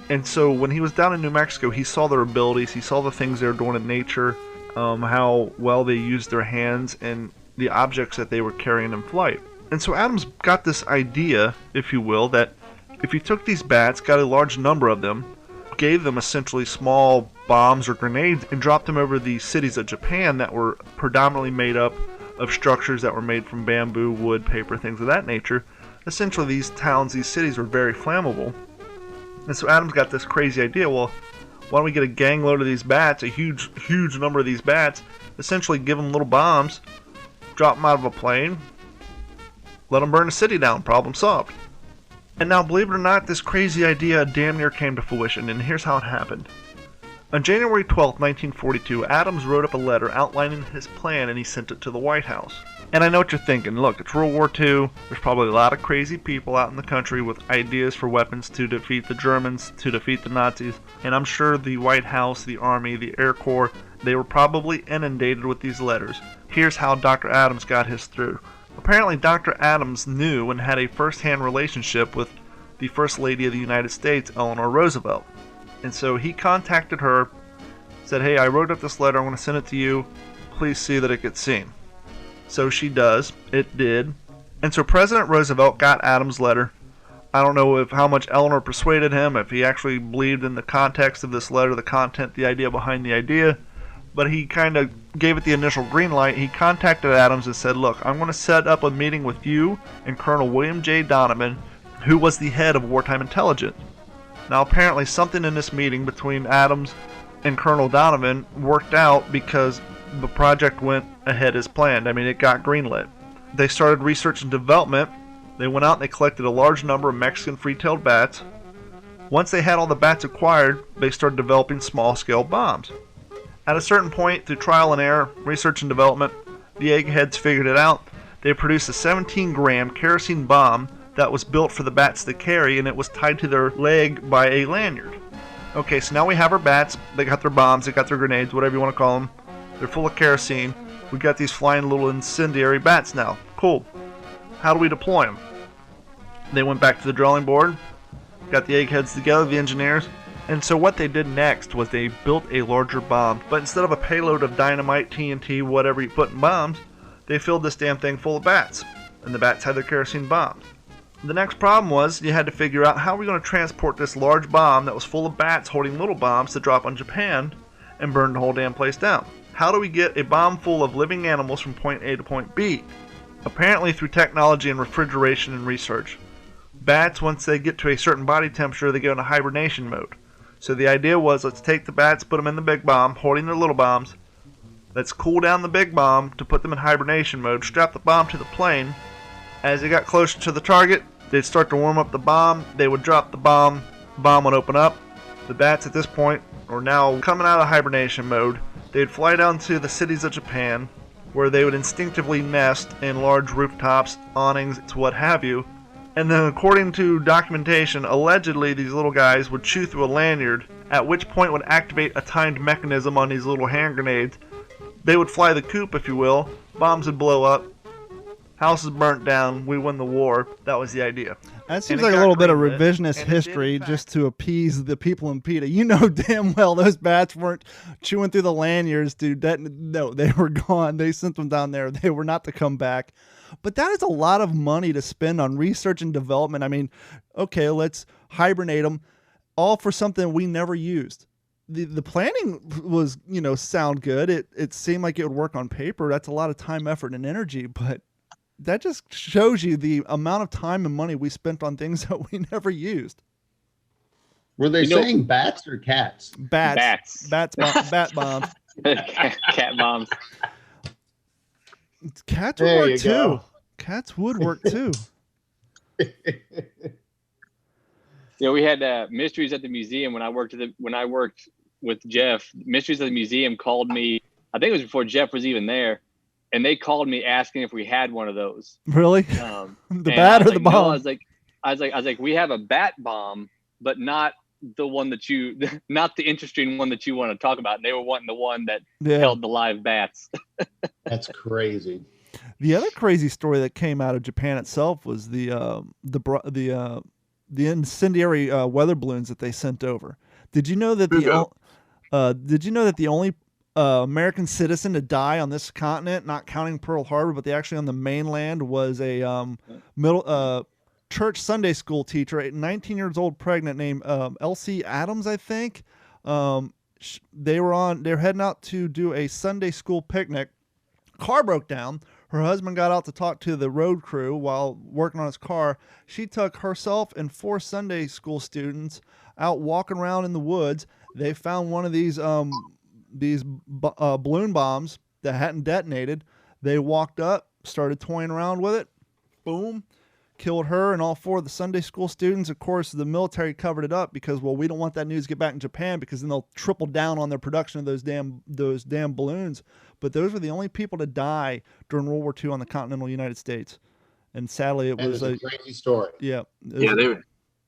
And so when he was down in New Mexico, he saw their abilities, he saw the things they were doing in nature, how well they used their hands, and the objects that they were carrying in flight. And so Adams got this idea, if you will, that if you took these bats, got a large number of them, gave them essentially small bombs or grenades, and dropped them over the cities of Japan that were predominantly made up of structures that were made from bamboo, wood, paper, things of that nature, essentially these towns, these cities were very flammable. And so Adams got this crazy idea, well, why don't we get a gang load of these bats, a huge number of these bats, essentially give them little bombs, drop them out of a plane, let them burn a city down, problem solved. And now, believe it or not, this crazy idea damn near came to fruition, and here's how it happened. On January 12, 1942, Adams wrote up a letter outlining his plan and he sent it to the White House. And I know what you're thinking. Look, it's World War II. There's probably a lot of crazy people out in the country with ideas for weapons to defeat the Germans, to defeat the Nazis. And I'm sure the White House, the Army, the Air Corps, they were probably inundated with these letters. Here's how Dr. Adams got his through. Apparently, Dr. Adams knew and had a first-hand relationship with the First Lady of the United States, Eleanor Roosevelt. And so he contacted her, said, hey, I wrote up this letter, I'm going to send it to you. Please see that it gets seen. So she does. It did. And so President Roosevelt got Adams' letter. I don't know how much Eleanor persuaded him, if he actually believed in the context of this letter, the content, the idea behind the idea. But he kind of gave it the initial green light. He contacted Adams and said, look, I'm going to set up a meeting with you and Colonel William J. Donovan, who was the head of wartime intelligence. Now, apparently, something in this meeting between Adams and Colonel Donovan worked out because the project went ahead as planned. I mean, it got greenlit. They started research and development. They went out and they collected a large number of Mexican free-tailed bats. Once they had all the bats acquired, they started developing small-scale bombs. At a certain point, through trial and error, research and development, the eggheads figured it out. They produced a 17-gram kerosene bomb that was built for the bats to carry, and it was tied to their leg by a lanyard. Okay, so now we have our bats. They got their bombs, they got their grenades, whatever you want to call them. They're full of kerosene. We got these flying little incendiary bats now. Cool. How do we deploy them? They went back to the drawing board, got the eggheads together, the engineers, and so what they did next was they built a larger bomb. But instead of a payload of dynamite, TNT, whatever you put in bombs, they filled this damn thing full of bats. And the bats had their kerosene bombs. The next problem was you had to figure out how we're going to transport this large bomb that was full of bats holding little bombs to drop on Japan and burn the whole damn place down. How do we get a bomb full of living animals from point A to point B? Apparently through technology and refrigeration and research. Bats, once they get to a certain body temperature, they go into hibernation mode. So the idea was, let's take the bats, put them in the big bomb, holding their little bombs. Let's cool down the big bomb to put them in hibernation mode, strap the bomb to the plane. As they got closer to the target, they'd start to warm up the bomb. They would drop the bomb would open up. The bats at this point are now coming out of hibernation mode. They'd fly down to the cities of Japan, where they would instinctively nest in large rooftops, awnings, what have you. And then according to documentation, allegedly these little guys would chew through a lanyard, at which point would activate a timed mechanism on these little hand grenades. They would fly the coop, if you will. Bombs would blow up. Houses burnt down. We win the war. That was the idea. That seems like a little bit of revisionist history just to appease the people in PETA. You know damn well those bats weren't chewing through the lanyards, dude. No, they were gone. They sent them down there. They were not to come back. But that is a lot of money to spend on research and development. I mean, okay, let's hibernate them, all for something we never used. The planning was, sound good. It seemed like it would work on paper. That's a lot of time, effort, and energy, but that just shows you the amount of time and money we spent on things that we never used. Were they saying bats or cats? Bats. Bat bombs. Cat bombs. Cats would work too. Cats would work too. We had Mysteries at the Museum when I worked with Jeff. Mysteries at the Museum called me. I think it was before Jeff was even there. And they called me asking if we had one of those. Really? The bat or the bomb? No, I was like, we have a bat bomb, but not the one not the interesting one that you want to talk about. And they were wanting the one that held the live bats. That's crazy. The other crazy story that came out of Japan itself was the incendiary weather balloons that they sent over. Did you know that the only American citizen to die on this continent, not counting Pearl Harbor, but actually on the mainland, was a church Sunday school teacher, 19 years old, pregnant, named Elsie Adams, I think. They're heading out to do a Sunday school picnic. Car broke down. Her husband got out to talk to the road crew while working on his car. She took herself and 4 Sunday school students out walking around in the woods. They found one of these balloon bombs that hadn't detonated. They walked up, started toying around with it. Boom. killed her and all 4 of the Sunday school students. Of course, the military covered it up because, well, we don't want that news to get back in Japan because then they'll triple down on their production of those damn balloons. But those were the only people to die during World War II on the continental United States. And sadly, it was a crazy story. Yeah.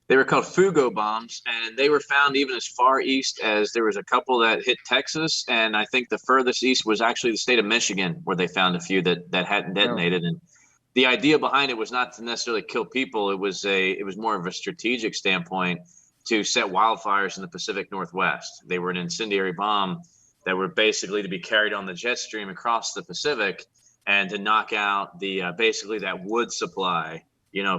They were called Fugo bombs, and they were found even as far east as there was a couple that hit Texas, and I think the furthest east was actually the state of Michigan, where they found a few that hadn't detonated. And the idea behind it was not to necessarily kill people; it was more of a strategic standpoint to set wildfires in the Pacific Northwest. They were an incendiary bomb that were basically to be carried on the jet stream across the Pacific and to knock out the basically that wood supply,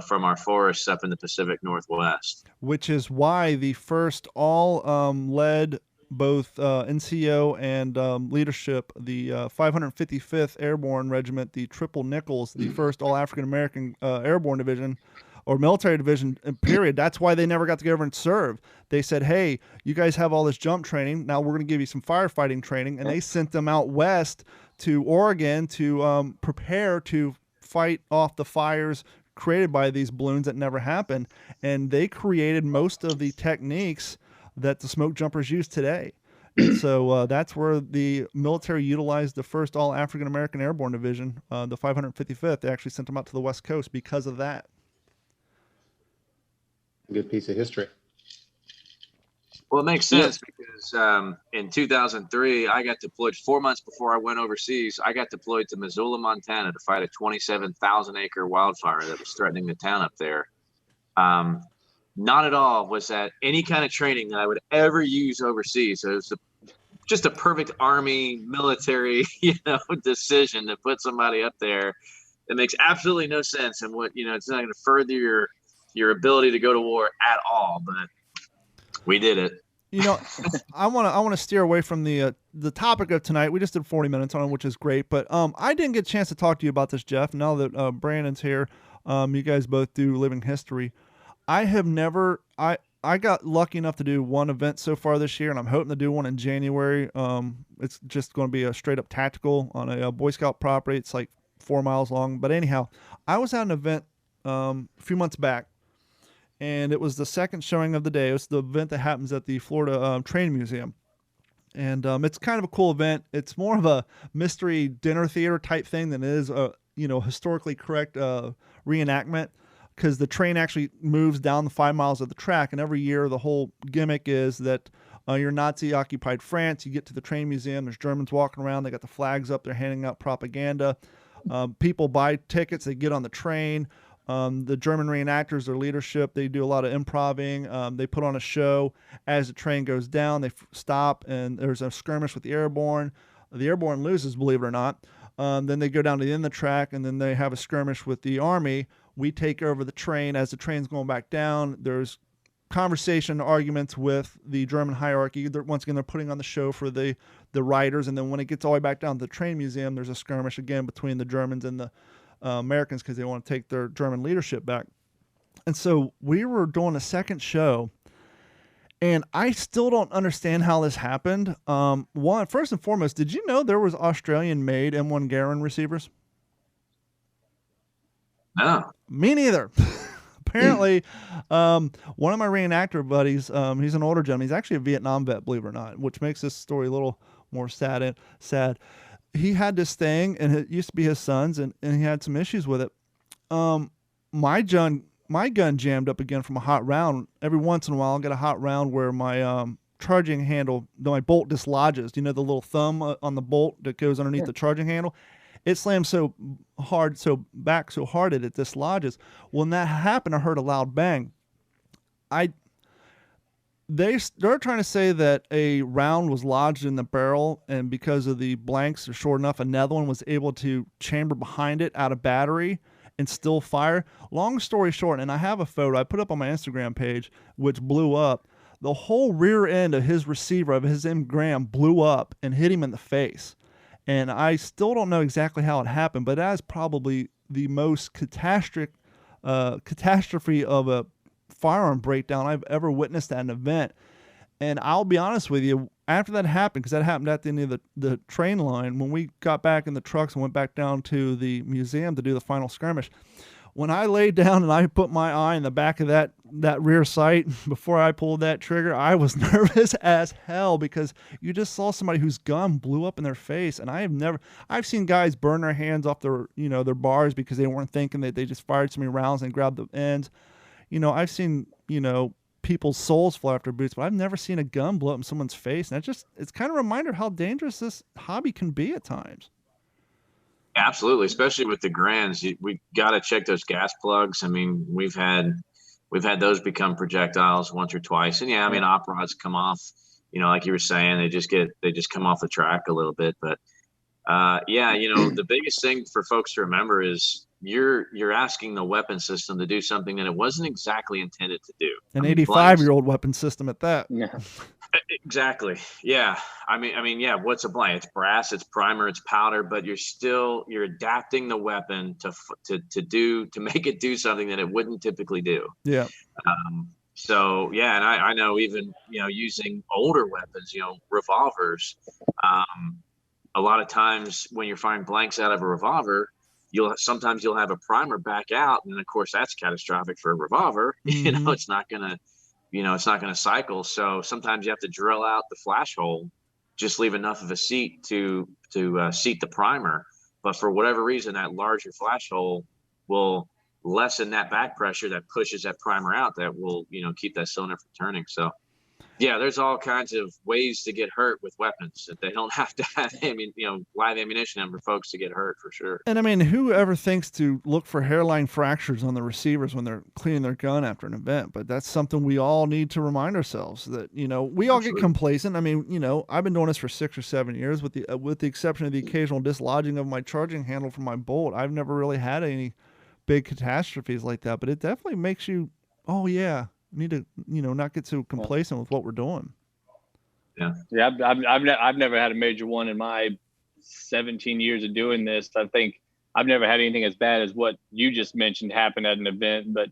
from our forests up in the Pacific Northwest. Which is why the first all led both NCO and leadership, the 555th Airborne Regiment, the Triple Nickels, the first all African-American Airborne Division or military division, period. That's why they never got to go over and serve. They said, hey, you guys have all this jump training. Now we're going to give you some firefighting training. And they sent them out west to Oregon to prepare to fight off the fires created by these balloons that never happened. And they created most of the techniques that the smoke jumpers use today. And so that's where the military utilized the first all African-American Airborne Division, the 555th. They actually sent them out to the West Coast because of that. Good piece of history. Well, it makes sense because in 2003, I got deployed 4 months before I went overseas. I got deployed to Missoula, Montana to fight a 27,000 acre wildfire that was threatening the town up there. Not at all was that any kind of training that I would ever use overseas. So it was just a perfect Army military, decision to put somebody up there. It makes absolutely no sense. And it's not going to further your ability to go to war at all, but we did it. I want to steer away from the topic of tonight. We just did 40 minutes on it, which is great. But I didn't get a chance to talk to you about this, Jeff. Now that Brandon's here, you guys both do living history. I have never. I got lucky enough to do one event so far this year, and I'm hoping to do one in January. It's just going to be a straight up tactical on a Boy Scout property. It's like 4 miles long. But anyhow, I was at an event a few months back. And it was the second showing of the day. It was the event that happens at the Florida Train Museum. And it's kind of a cool event. It's more of a mystery dinner theater type thing than it is a historically correct reenactment, because the train actually moves down the 5 miles of the track. And every year the whole gimmick is that you're Nazi-occupied France. You get to the train museum. There's Germans walking around. They got the flags up. They're handing out propaganda. People buy tickets. They get on the train. The German reenactors, their leadership, they do a lot of improvising. They put on a show. As the train goes down, they stop, and there's a skirmish with the airborne. The airborne loses, believe it or not. Then they go down to the end of the track, and then they have a skirmish with the Army. We take over the train. As the train's going back down, there's conversation, arguments with the German hierarchy. Once again, they're putting on the show for the riders. And then when it gets all the way back down to the train museum, there's a skirmish again between the Germans and the Americans, because they want to take their German leadership back. And so we were doing a second show, and I still don't understand how this happened. First and foremost, did you know there was Australian-made M1 Garand receivers? No. Me neither. Apparently, one of my reenactor buddies, he's an older gentleman. He's actually a Vietnam vet, believe it or not, which makes this story a little more sad. He had this thing, and it used to be his son's, and he had some issues with it. My gun jammed up again from a hot round. Every once in a while, I'll get a hot round where my charging handle, my bolt dislodges. The little thumb on the bolt that goes underneath the charging handle? It slams so hard that it dislodges. When that happened, I heard a loud bang. They're trying to say that a round was lodged in the barrel, and because of the blanks are short enough, another one was able to chamber behind it out of battery and still fire. Long story short, and I have a photo I put up on my Instagram page, which blew up. The whole rear end of his receiver, of his M Graham, blew up and hit him in the face. And I still don't know exactly how it happened, but that is probably the most catastrophe of a firearm breakdown I've ever witnessed at an event. And I'll be honest with you, after that happened, because that happened at the end of the train line, when we got back in the trucks and went back down to the museum to do the final skirmish, when I laid down and I put my eye in the back of that rear sight before I pulled that trigger, I was nervous as hell because you just saw somebody whose gun blew up in their face. And I've seen guys burn their hands off their bars because they weren't thinking, that they just fired so many rounds and grabbed the ends. I've seen, people's souls fly off their boots, but I've never seen a gun blow up in someone's face. And it's kind of a reminder of how dangerous this hobby can be at times. Absolutely, especially with the Grands, we got to check those gas plugs. I mean, we've had those become projectiles once or twice, and yeah, I mean, op rods come off. Like you were saying, they just come off the track a little bit. But the biggest thing for folks to remember is you're asking the weapon system to do something that it wasn't exactly intended to do. An 85-year-old weapon system at that. Yeah. Exactly. Yeah. I mean, yeah. What's a blank? It's brass, it's primer, it's powder, but you're adapting the weapon to make it do something that it wouldn't typically do. Yeah. So yeah, and I know even using older weapons, revolvers. A lot of times when you're firing blanks out of a revolver, sometimes you'll have a primer back out, and of course that's catastrophic for a revolver. Mm-hmm. It's not gonna cycle. So sometimes you have to drill out the flash hole, just leave enough of a seat to seat the primer. But for whatever reason, that larger flash hole will lessen that back pressure that pushes that primer out. That will keep that cylinder from turning. So yeah, there's all kinds of ways to get hurt with weapons. That they don't have to have live ammunition in for folks to get hurt, for sure. And I mean, whoever thinks to look for hairline fractures on the receivers when they're cleaning their gun after an event? But that's something we all need to remind ourselves that, we all get complacent. I mean, I've been doing this for 6 or 7 years with the exception of the occasional dislodging of my charging handle from my bolt. I've never really had any big catastrophes like that, but it definitely makes you, oh yeah, need to not get so complacent with what we're doing. Yeah, I've never had a major one in my 17 years of doing this. I think I've never had anything as bad as what you just mentioned happen at an event. But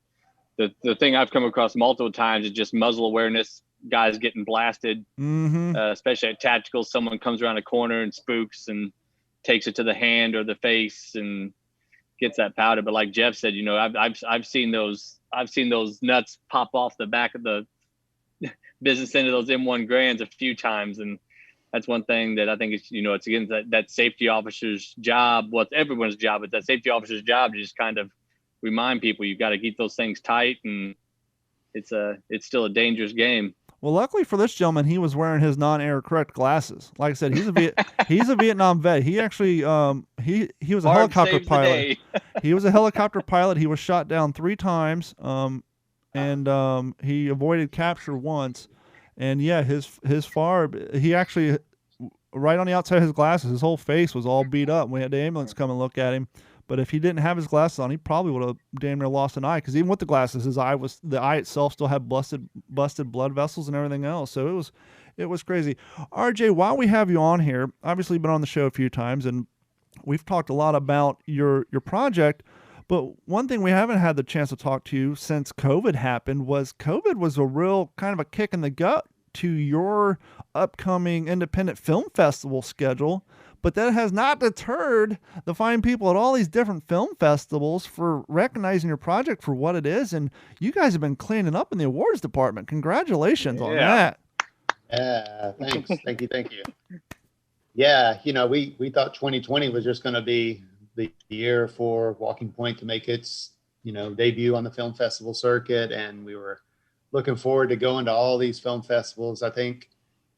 the thing I've come across multiple times is just muzzle awareness, guys getting blasted, especially at tacticals. Someone comes around a corner and spooks and takes it to the hand or the face and gets that powder. But like Jeff said, I've seen those nuts pop off the back of the business end of those M1 Grands a few times. And that's one thing that I think is, it's again that safety officer's job. Well, it's everyone's job, but that safety officer's job to just kind of remind people you've got to keep those things tight, and it's still a dangerous game. Well, luckily for this gentleman, he was wearing his non-air correct glasses. Like I said, he's a Vietnam vet. He actually he was a helicopter pilot. He was a helicopter pilot. He was shot down 3 times, and he avoided capture once. And yeah, his FARB, he actually, right on the outside of his glasses, his whole face was all beat up. We had the ambulance come and look at him. But if he didn't have his glasses on, he probably would have damn near lost an eye. Because even with the glasses, the eye itself still had busted blood vessels and everything else. So it was crazy. RJ, while we have you on here, obviously you've been on the show a few times, and we've talked a lot about your project. But one thing we haven't had the chance to talk to you since COVID happened was a real kind of a kick in the gut to your upcoming independent film festival schedule. But that has not deterred the fine people at all these different film festivals for recognizing your project for what it is. And you guys have been cleaning up in the awards department. Congratulations on that. Yeah, thanks. Thank you. Yeah, we thought 2020 was just going to be the year for Walking Point to make its, debut on the film festival circuit. And we were looking forward to going to all these film festivals. I think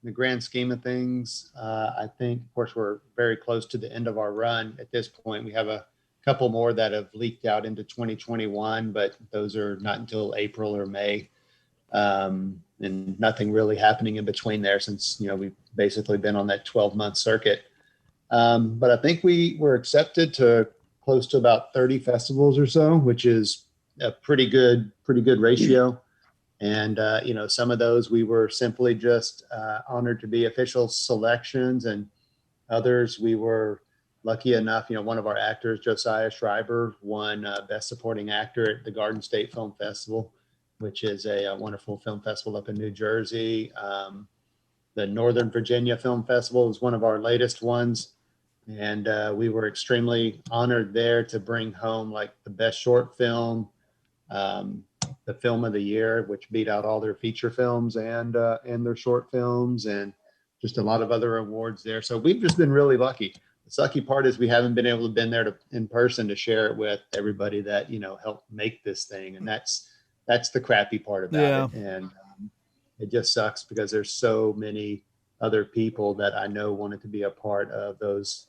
in the grand scheme of things, I think, of course, we're very close to the end of our run at this point. We have a couple more that have leaked out into 2021, but those are not until April or May. And nothing really happening in between there since, we've basically been on that 12-month circuit. But I think we were accepted to close to about 30 festivals or so, which is a pretty good ratio. And, some of those we were simply just honored to be official selections, and others we were lucky enough, one of our actors, Josiah Schreiber, won Best Supporting Actor at the Garden State Film Festival, which is a wonderful film festival up in New Jersey. The Northern Virginia Film Festival is one of our latest ones. And we were extremely honored there to bring home like the best short film, the film of the year, which beat out all their feature films and their short films, and just a lot of other awards there. So we've just been really lucky. The sucky part is we haven't been able to been there in person to share it with everybody that, you know, helped make this thing. And that's the crappy part about it. And it just sucks because there's so many other people that I know wanted to be a part of those,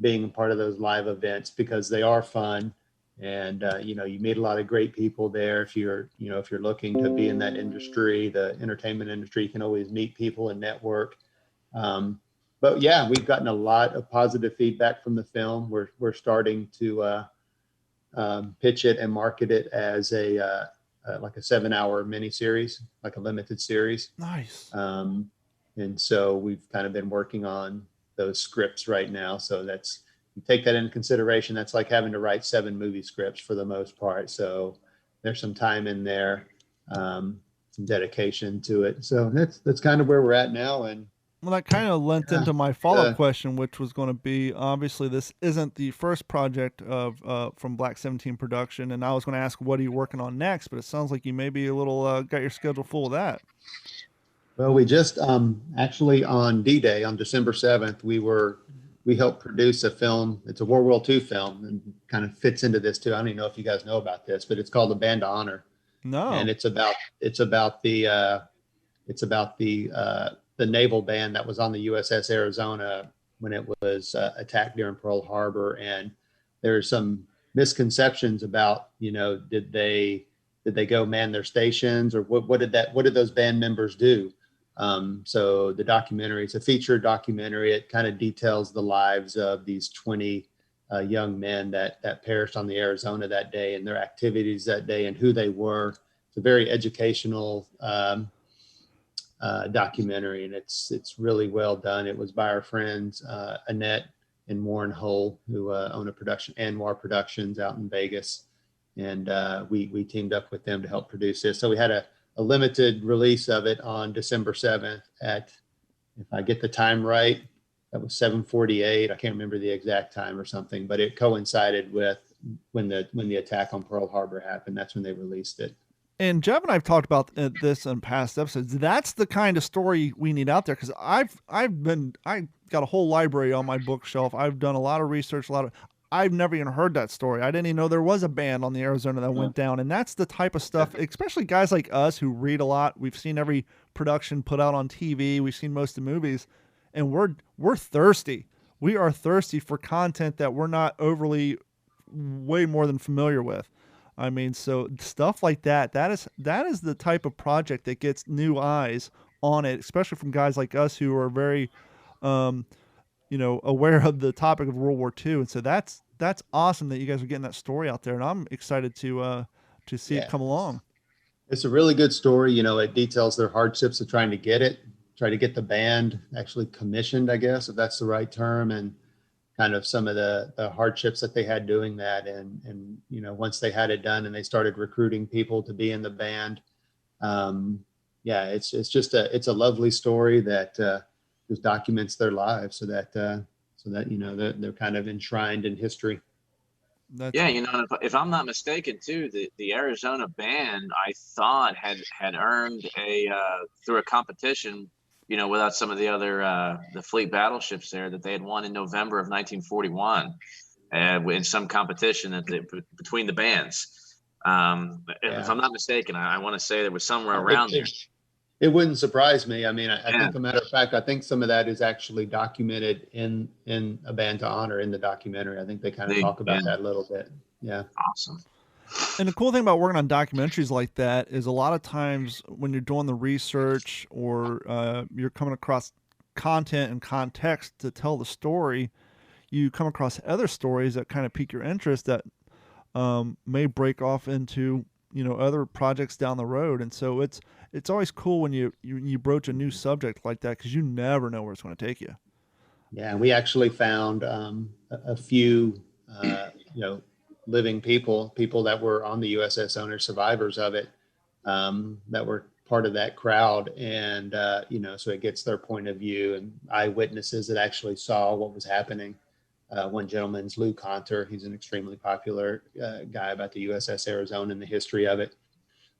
being a part of those live events, because they are fun. And you know, you meet a lot of great people there. If you're, you know, if you're looking to be in that industry, the entertainment industry, you can always meet people and network. But yeah, we've gotten a lot of positive feedback from the film. We're starting to pitch it and market it as a like a 7-hour miniseries, like a limited series. Nice. And so we've kind of been working on those scripts right now. So that's, you take that into consideration. That's like having to write 7 movie scripts for the most part. So there's some time in there, some dedication to it. So that's kind of where we're at now. And well, that kind of lent into my follow-up question, which was going to be, obviously this isn't the first project of from Black 17 production, and I was going to ask, what are you working on next? But it sounds like you may be a little got your schedule full of that. Well, we just actually on D-Day on December 7th, we helped produce a film. It's a World War II film, and kind of fits into this too. I don't even know if you guys know about this, but it's called The Band of Honor. No. And it's about the naval band that was on the USS Arizona when it was attacked during Pearl Harbor. And there's some misconceptions about, you know, did they go man their stations, or what did those band members do? So the documentary, it's a feature documentary. It kind of details the lives of these 20 young men that perished on the Arizona that day, and their activities that day, and who they were. It's a very educational documentary, and it's really well done. It was by our friends Annette and Warren Hull, who own a production, Anwar Productions, out in Vegas, and we teamed up with them to help produce this. So we had a limited release of it on December 7th at, if I get the time right, that was 7:48. I can't remember the exact time or something, but it coincided with when the attack on Pearl Harbor happened. That's when they released it. And Jeff and I have talked about this in past episodes. That's the kind of story we need out there, because I got a whole library on my bookshelf. I've done a lot of research, I've never even heard that story. I didn't even know there was a band on the Arizona that went down. And that's the type of stuff, especially guys like us who read a lot. We've seen every production put out on TV. We've seen most of the movies, and we're thirsty. We are thirsty for content that we're not overly way more than familiar with. I mean, so stuff like that is the type of project that gets new eyes on it, especially from guys like us who are very, aware of the topic of World War II. And so that's awesome that you guys are getting that story out there, and I'm excited to see it come along. It's a really good story. You know, it details their hardships of trying to get the band actually commissioned, I guess, if that's the right term, and kind of some of the hardships that they had doing that. And, you know, once they had it done and they started recruiting people to be in the band. It's just it's a lovely story that just documents their lives so that, you know, they're kind of enshrined in history. Yeah, you know, if I'm not mistaken, too, the Arizona band, I thought had earned through a competition, you know, without some of the other the fleet battleships there, that they had won in November of 1941 in some competition between the bands. If I'm not mistaken, I want to say there was somewhere around there. It wouldn't surprise me. I mean, I think, a matter of fact, I think some of that is actually documented in A Band to Honor in the documentary. I think they kind of talk about that a little bit. Yeah. Awesome. And the cool thing about working on documentaries like that is a lot of times when you're doing the research or you're coming across content and context to tell the story, you come across other stories that kind of pique your interest that may break off into, you know, other projects down the road. And so it's always cool when you broach a new subject like that, because you never know where it's going to take you. Yeah, we actually found a few, living people that were on the USS Owner, survivors of it, that were part of that crowd. And, so it gets their point of view, and eyewitnesses that actually saw what was happening. One gentleman's Lou Conter. He's an extremely popular guy about the USS Arizona and the history of it.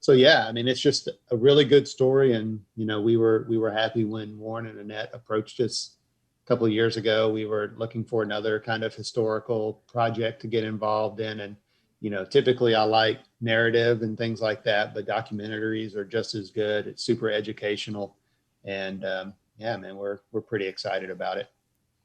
So yeah, I mean, it's just a really good story. And, you know, we were happy when Warren and Annette approached us a couple of years ago. We were looking for another kind of historical project to get involved in. And, you know, typically I like narrative and things like that, but documentaries are just as good. It's super educational. And yeah, man, we're pretty excited about it.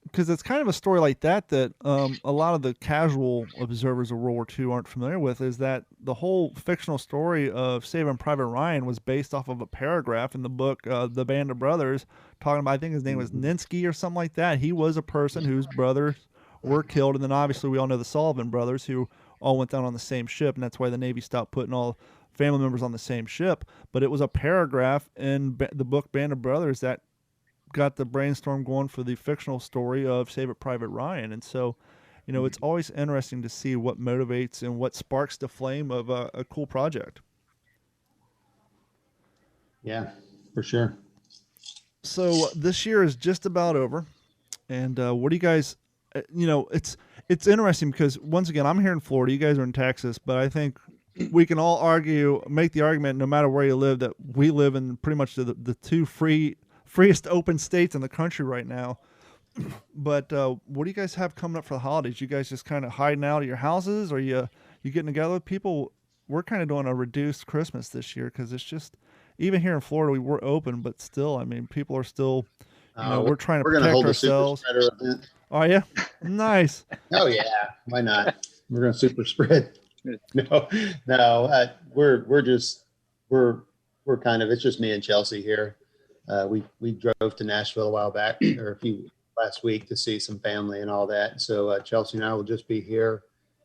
Because it's kind of a story like that a lot of the casual observers of World War II aren't familiar with, is that the whole fictional story of Saving Private Ryan was based off of a paragraph in the book, The Band of Brothers, talking about, I think his name was Ninsky or something like that. He was a person whose brothers were killed. And then obviously we all know the Sullivan brothers, who all went down on the same ship. And that's why the Navy stopped putting all family members on the same ship. But it was a paragraph in the book Band of Brothers that got the brainstorm going for the fictional story of Save It Private Ryan. And so, you know, it's always interesting to see what motivates and what sparks the flame of a cool project. Yeah, for sure. So this year is just about over. And what do you guys, you know, it's interesting because once again, I'm here in Florida, you guys are in Texas, but I think we can all make the argument, no matter where you live, that we live in pretty much the two freest open states in the country right now. But what do you guys have coming up for the holidays? You guys just kind of hiding out at your houses, or you getting together with people? We're kind of doing a reduced Christmas this year because it's just, even here in Florida, we were open, but still, I mean, people are still, you know, we're trying to protect ourselves. Oh yeah, nice. Oh yeah, why not? We're gonna super spread. No, we're kind of, it's just me and Chelsea here. We drove to Nashville a while back, or last week, to see some family and all that. So Chelsea and I will just be here,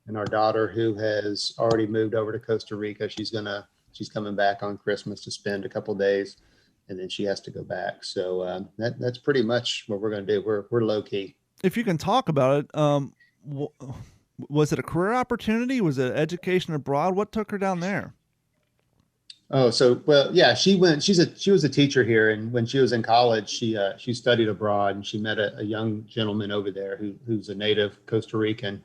and our daughter, who has already moved over to Costa Rica, she's coming back on Christmas to spend a couple days, and then she has to go back. So that's pretty much what we're going to do. We're low key. If you can talk about it, was it a career opportunity? Was it education abroad? What took her down there? Oh, so, well, yeah, she was a teacher here. And when she was in college, she studied abroad, and she met a young gentleman over there who's a native Costa Rican,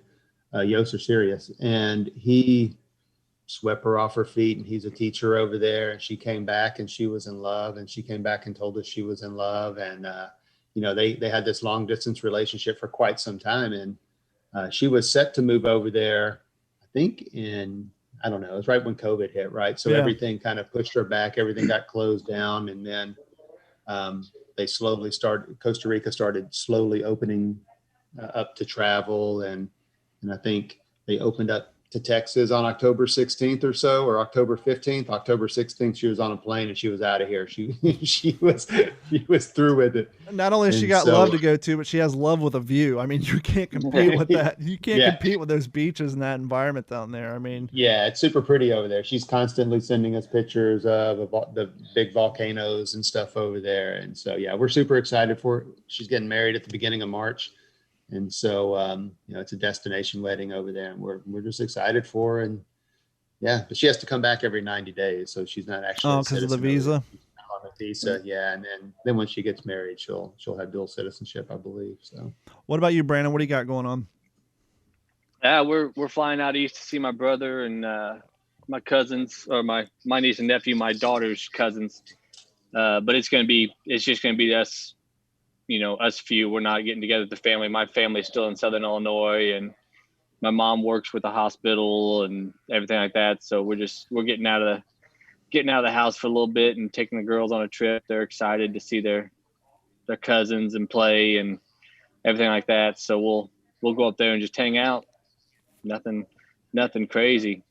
Yoser Sirius. And he swept her off her feet, and he's a teacher over there. And she came back and she was in love, and she came back and told us she was in love. And, you know, they had this long distance relationship for quite some time. And she was set to move over there, I think I don't know, it was right when COVID hit, right? So yeah. Everything kind of pushed her back. Everything got closed down. And then Costa Rica started slowly opening up to travel. And I think they opened up to Texas on October 16th or so, or October 15th. October 16th, she was on a plane and she was out of here. She was through with it. Not only has she got love to go to, but she has love with a view. I mean, you can't compete with that. You can't compete with those beaches and that environment down there. I mean, yeah, it's super pretty over there. She's constantly sending us pictures of the big volcanoes and stuff over there. And so, yeah, we're super excited for her. She's getting married at the beginning of March. And so, you know, it's a destination wedding over there, and we're just excited for her. And yeah, but she has to come back every 90 days. So she's not actually because of the visa. On a visa. Yeah. And then when she gets married, she'll have dual citizenship, I believe. So what about you, Brandon? What do you got going on? Yeah, we're flying out east to see my brother and my cousins, or my niece and nephew, my daughter's cousins. But it's just gonna be us. You know, us few. We're not getting together with the family. My family's still in Southern Illinois, and my mom works with the hospital and everything like that. So we're getting out of the house for a little bit and taking the girls on a trip. They're excited to see their cousins and play and everything like that. So we'll go up there and just hang out. Nothing crazy.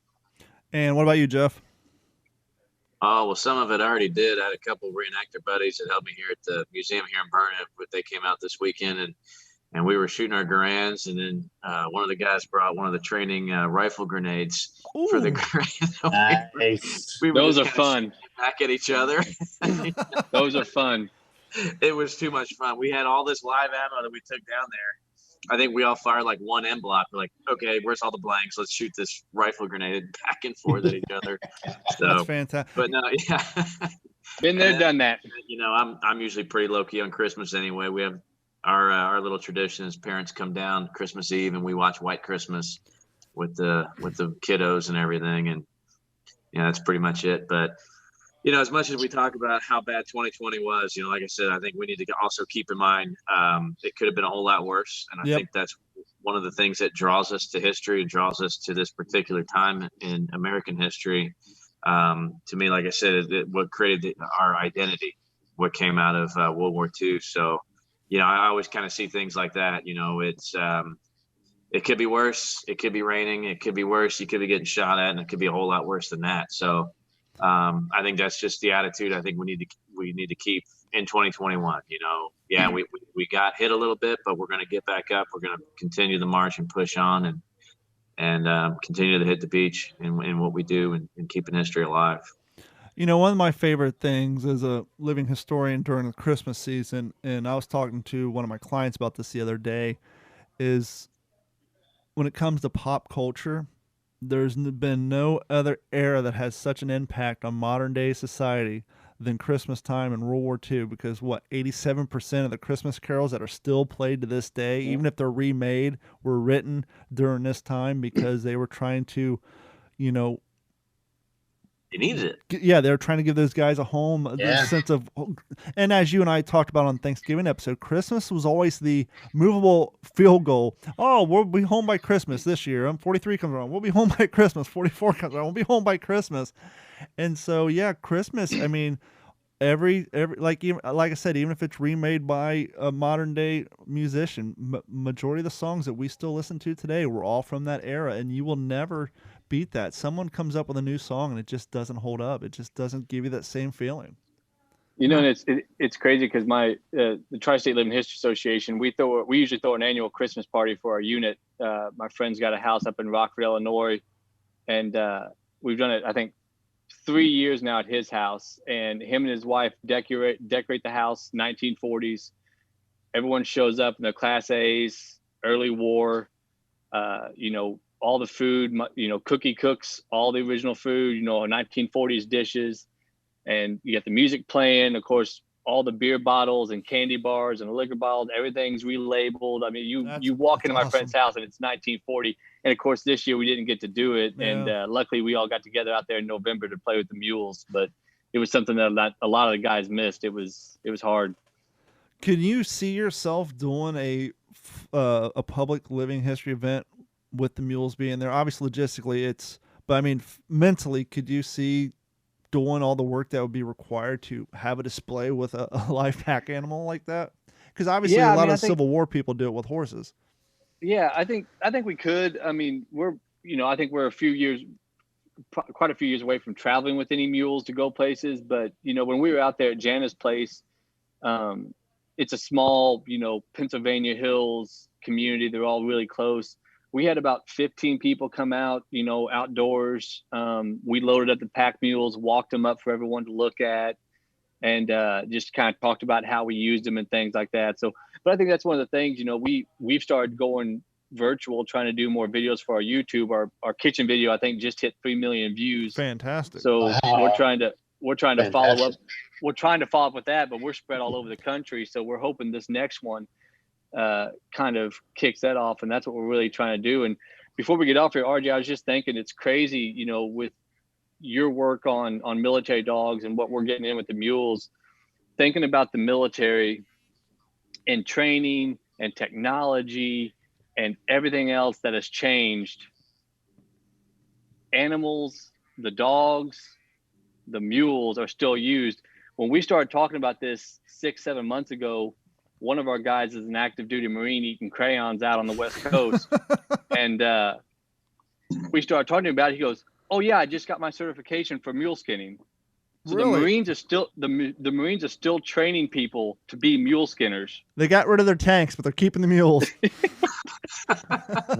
And what about you, Jeff? Oh, well, some of it I already did. I had a couple of reenactor buddies that helped me here at the museum here in Burnet. They came out this weekend, and we were shooting our Garands, and then one of the guys brought one of the training rifle grenades for the Garand. Nice. Those are fun. Back at each other. Those are fun. It was too much fun. We had all this live ammo that we took down there. I think we all fired like one end block. We're like, okay, where's all the blanks? Let's shoot this rifle grenade back and forth at each other. So, that's fantastic. But no, yeah. Been there, done that. You know, I'm usually pretty low key on Christmas anyway. We have our little tradition is parents come down Christmas Eve and we watch White Christmas with the kiddos and everything, and that's pretty much it. But as much as we talk about how bad 2020 was, like I said, I think we need to also keep in mind it could have been a whole lot worse, and I think that's one of the things that draws us to history and draws us to this particular time in American history. To me, like I said, what created our identity, what came out of World War II. So, I always kind of see things like that. It's it could be worse. It could be raining. It could be worse. You could be getting shot at, and it could be a whole lot worse than that. So, I think that's just the attitude I think we need to keep in 2021. We got hit a little bit, but we're going to get back up. We're going to continue the march and push on and continue to hit the beach in what we do and keeping history alive. One of my favorite things as a living historian during the Christmas season, and I was talking to one of my clients about this the other day, is when it comes to pop culture, there's been no other era that has such an impact on modern day society than Christmas time in World War II, because 87% of the Christmas carols that are still played to this day, even if they're remade, were written during this time because they were trying to, you needed it. Yeah, they're trying to give those guys a home, a sense of, and as you and I talked about on Thanksgiving episode, Christmas was always the movable field goal. Oh, we'll be home by Christmas this year. 43 comes around. We'll be home by Christmas. 44 comes around. We'll be home by Christmas. And so, Christmas, I mean, every like I said, even if it's remade by a modern day musician, majority of the songs that we still listen to today were all from that era, and you will never beat that. Someone comes up with a new song and it just doesn't hold up. It just doesn't give you that same feeling. And it's crazy because the Tri-State Living History Association, we usually throw an annual Christmas party for our unit. My friend's got a house up in Rockford, Illinois, and we've done it, I think, 3 years now at his house, and him and his wife decorate the house 1940s. Everyone shows up in their Class A's, early war, all the food, Cookie cooks all the original food, 1940s dishes, and you get the music playing, of course, all the beer bottles and candy bars and the liquor bottles, everything's relabeled. I mean, you walk into my friend's house and it's 1940. And of course, this year we didn't get to do it. Yeah. And luckily we all got together out there in November to play with the mules, but it was something that a lot of the guys missed. It was hard. Can you see yourself doing a public living history event with the mules being there? Obviously, logistically, but I mean, mentally, could you see doing all the work that would be required to have a display with a live pack animal like that? Because obviously, a lot of Civil War people do it with horses. Yeah, I think we could. I mean, I think we're quite a few years away from traveling with any mules to go places. But when we were out there at Jana's place, it's a small, Pennsylvania Hills community. They're all really close. We had about 15 people come out, outdoors. We loaded up the pack mules, walked them up for everyone to look at, and just kind of talked about how we used them and things like that. So, but I think that's one of the things, we've started going virtual, trying to do more videos for our YouTube. Our kitchen video, I think, just hit 3 million views. Fantastic. So we're trying to follow up. We're trying to follow up with that, but we're spread all over the country. So we're hoping this next one kind of kicks that off, and that's what we're really trying to do. And before we get off here, RJ, I was just thinking it's crazy, with your work on military dogs and what we're getting in with the mules, thinking about the military and training and technology and everything else that has changed. Animals, the dogs, the mules are still used. When we started talking about this 6-7 months ago, one of our guys is an active duty Marine eating crayons out on the West Coast. And we started talking about it. He goes, "Oh yeah, I just got my certification for mule skinning." So really? The Marines are still training people to be mule skinners. They got rid of their tanks, but they're keeping the mules.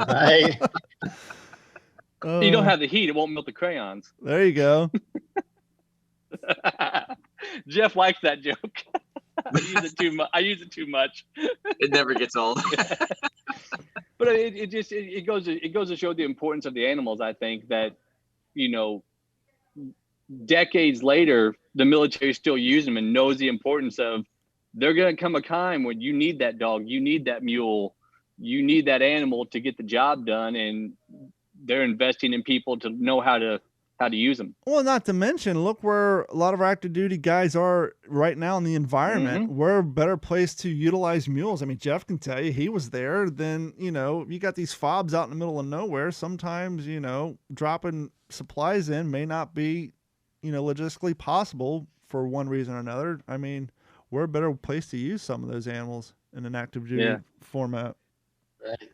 Right. You don't have the heat; it won't melt the crayons. There you go. Jeff likes that joke. I use it too much. It never gets old. But it goes to show the importance of the animals. I think that, decades later, the military still uses them and knows the importance of There going to come a time when you need that dog, you need that mule, you need that animal to get the job done, and they're investing in people to know how to use them. Well, not to mention, look where a lot of our active duty guys are right now in the environment. Mm-hmm. We're a better place to utilize mules. I mean, Jeff can tell you, he was there. Then, you got these fobs out in the middle of nowhere. Sometimes, dropping supplies in may not be, logistically possible for one reason or another. I mean, we're a better place to use some of those animals in an active duty format. Right.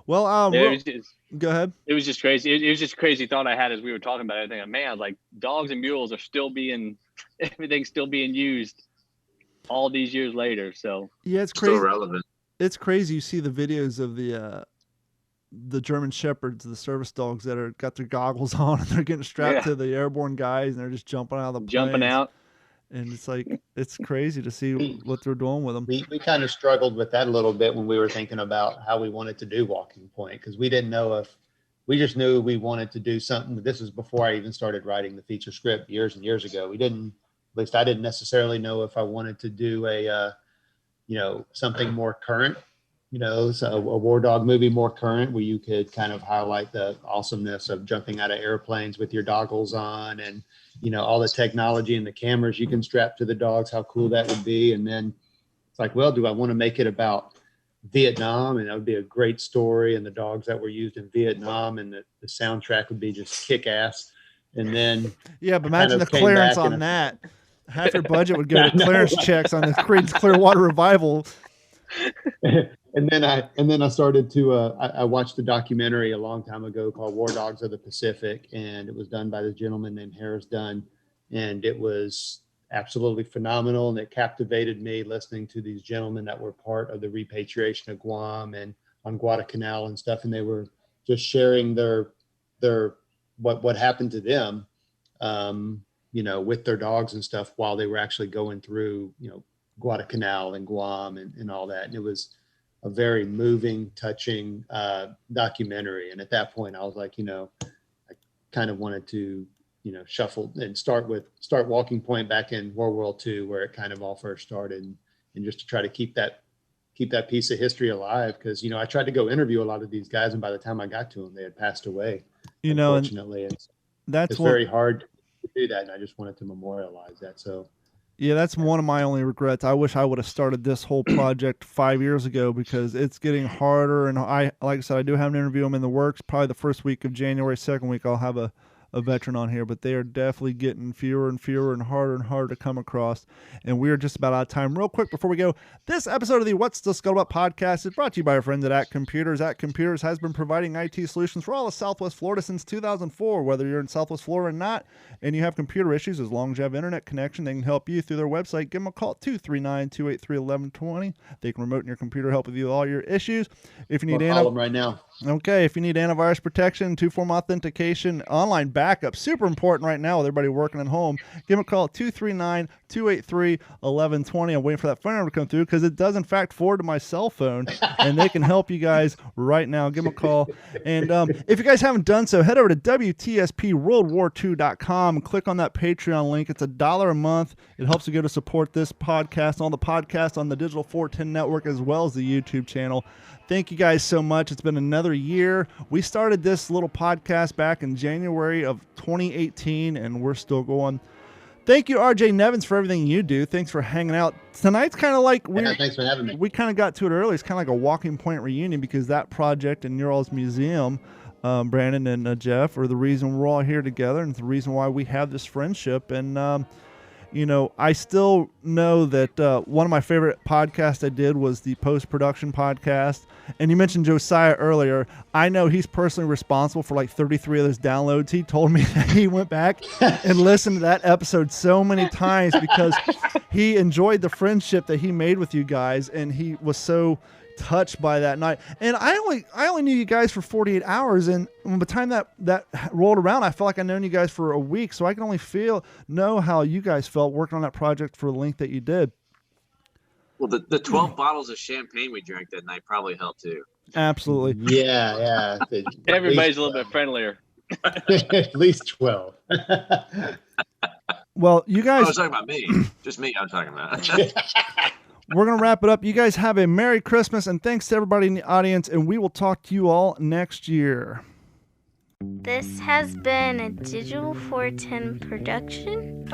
Well, go ahead. It was just crazy. It was just a crazy thought I had as we were talking about everything. Man, like dogs and mules are everything's still being used all these years later. So yeah, it's crazy. Still relevant. It's crazy. You see the videos of the German Shepherds, the service dogs that are got their goggles on and they're getting strapped to the airborne guys and they're just jumping out of the planes. Jumping out. And it's like, it's crazy to see what they're doing with them. We kind of struggled with that a little bit when we were thinking about how we wanted to do Walking Point, because we didn't know we just knew we wanted to do something. This was before I even started writing the feature script years and years ago. At least I didn't necessarily know if I wanted to do something more current, so a war dog movie more current, where you could kind of highlight the awesomeness of jumping out of airplanes with your goggles on and, all the technology and the cameras you can strap to the dogs, how cool that would be. And then it's like, well, do I want to make it about Vietnam? And that would be a great story. And the dogs that were used in Vietnam, and the soundtrack would be just kick ass. And then, yeah, but imagine the clearance on that. Half your budget would go to clearance checks on the Creedence Clearwater Revival. And then I started to I watched a documentary a long time ago called War Dogs of the Pacific, and it was done by this gentleman named Harris Dunn, and it was absolutely phenomenal, and it captivated me listening to these gentlemen that were part of the repatriation of Guam and on Guadalcanal and stuff, and they were just sharing their what happened to them, with their dogs and stuff while they were actually going through Guadalcanal and Guam and all that, and it was a very moving, touching documentary. And at that point, I was like, I kind of wanted to, shuffle and start Walking Point back in World War II, where it kind of all first started, and just to try to keep that piece of history alive. Because, I tried to go interview a lot of these guys, and by the time I got to them, they had passed away. Unfortunately, it's very hard to do that, and I just wanted to memorialize that. So. Yeah, that's one of my only regrets. I wish I would have started this whole project 5 years ago, because it's getting harder. And like I said, I do have an interview in the works. Probably the first week of January, second week, I'll have a veteran on here, but they are definitely getting fewer and fewer and harder to come across. And we are just about out of time. Real quick before we go, this episode of the What's the Scuttlebutt podcast is brought to you by our friends at Computers. Computers has been providing IT solutions for all of Southwest Florida since 2004. Whether you're in Southwest Florida or not, and you have computer issues, as long as you have internet connection, they can help you through their website. Give them a call at 239-283-1120. They can remote in your computer, help with you with all your issues. If you need call them right now. Okay, if you need antivirus protection, two-form authentication, online backup, super important right now with everybody working at home, give them a call at 239-283-1120. I'm waiting for that phone number to come through, because it does, in fact, forward to my cell phone, and they can help you guys right now. Give them a call. And if you guys haven't done so, head over to WTSPWorldWar2.com and click on that Patreon link. It's $1 a month. It helps you go to support this podcast, all the podcasts on the Digital 410 network, as well as the YouTube channel. Thank you guys so much. It's been another year. We started this little podcast back in January of 2018, and we're still going. Thank you, RJ Nevins, for everything you do. Thanks for hanging out. Tonight's kind of like thanks for having me. We kind of got to it earlier. It's kind of like a Walking Point reunion, because that project and your all's museum, Brandon and Jeff, are the reason we're all here together, and it's the reason why we have this friendship. And I still know that one of my favorite podcasts I did was the post-production podcast. And you mentioned Josiah earlier. I know he's personally responsible for like 33 of those downloads. He told me that he went back and listened to that episode so many times, because he enjoyed the friendship that he made with you guys, and he was so touched by that night. And I only knew you guys for 48 hours, and by the time that rolled around, I felt like I'd known you guys for a week. So I can only know how you guys felt working on that project for the length that you did. Well, the 12 bottles of champagne we drank that night probably helped too. Absolutely. Yeah. Everybody's a little bit friendlier. At least 12. Well, you I guys, was talking about me. Just me I'm talking about. we're going to wrap it up. You guys have a Merry Christmas, and thanks to everybody in the audience, and we will talk to you all next year. This has been a Digital 410 production.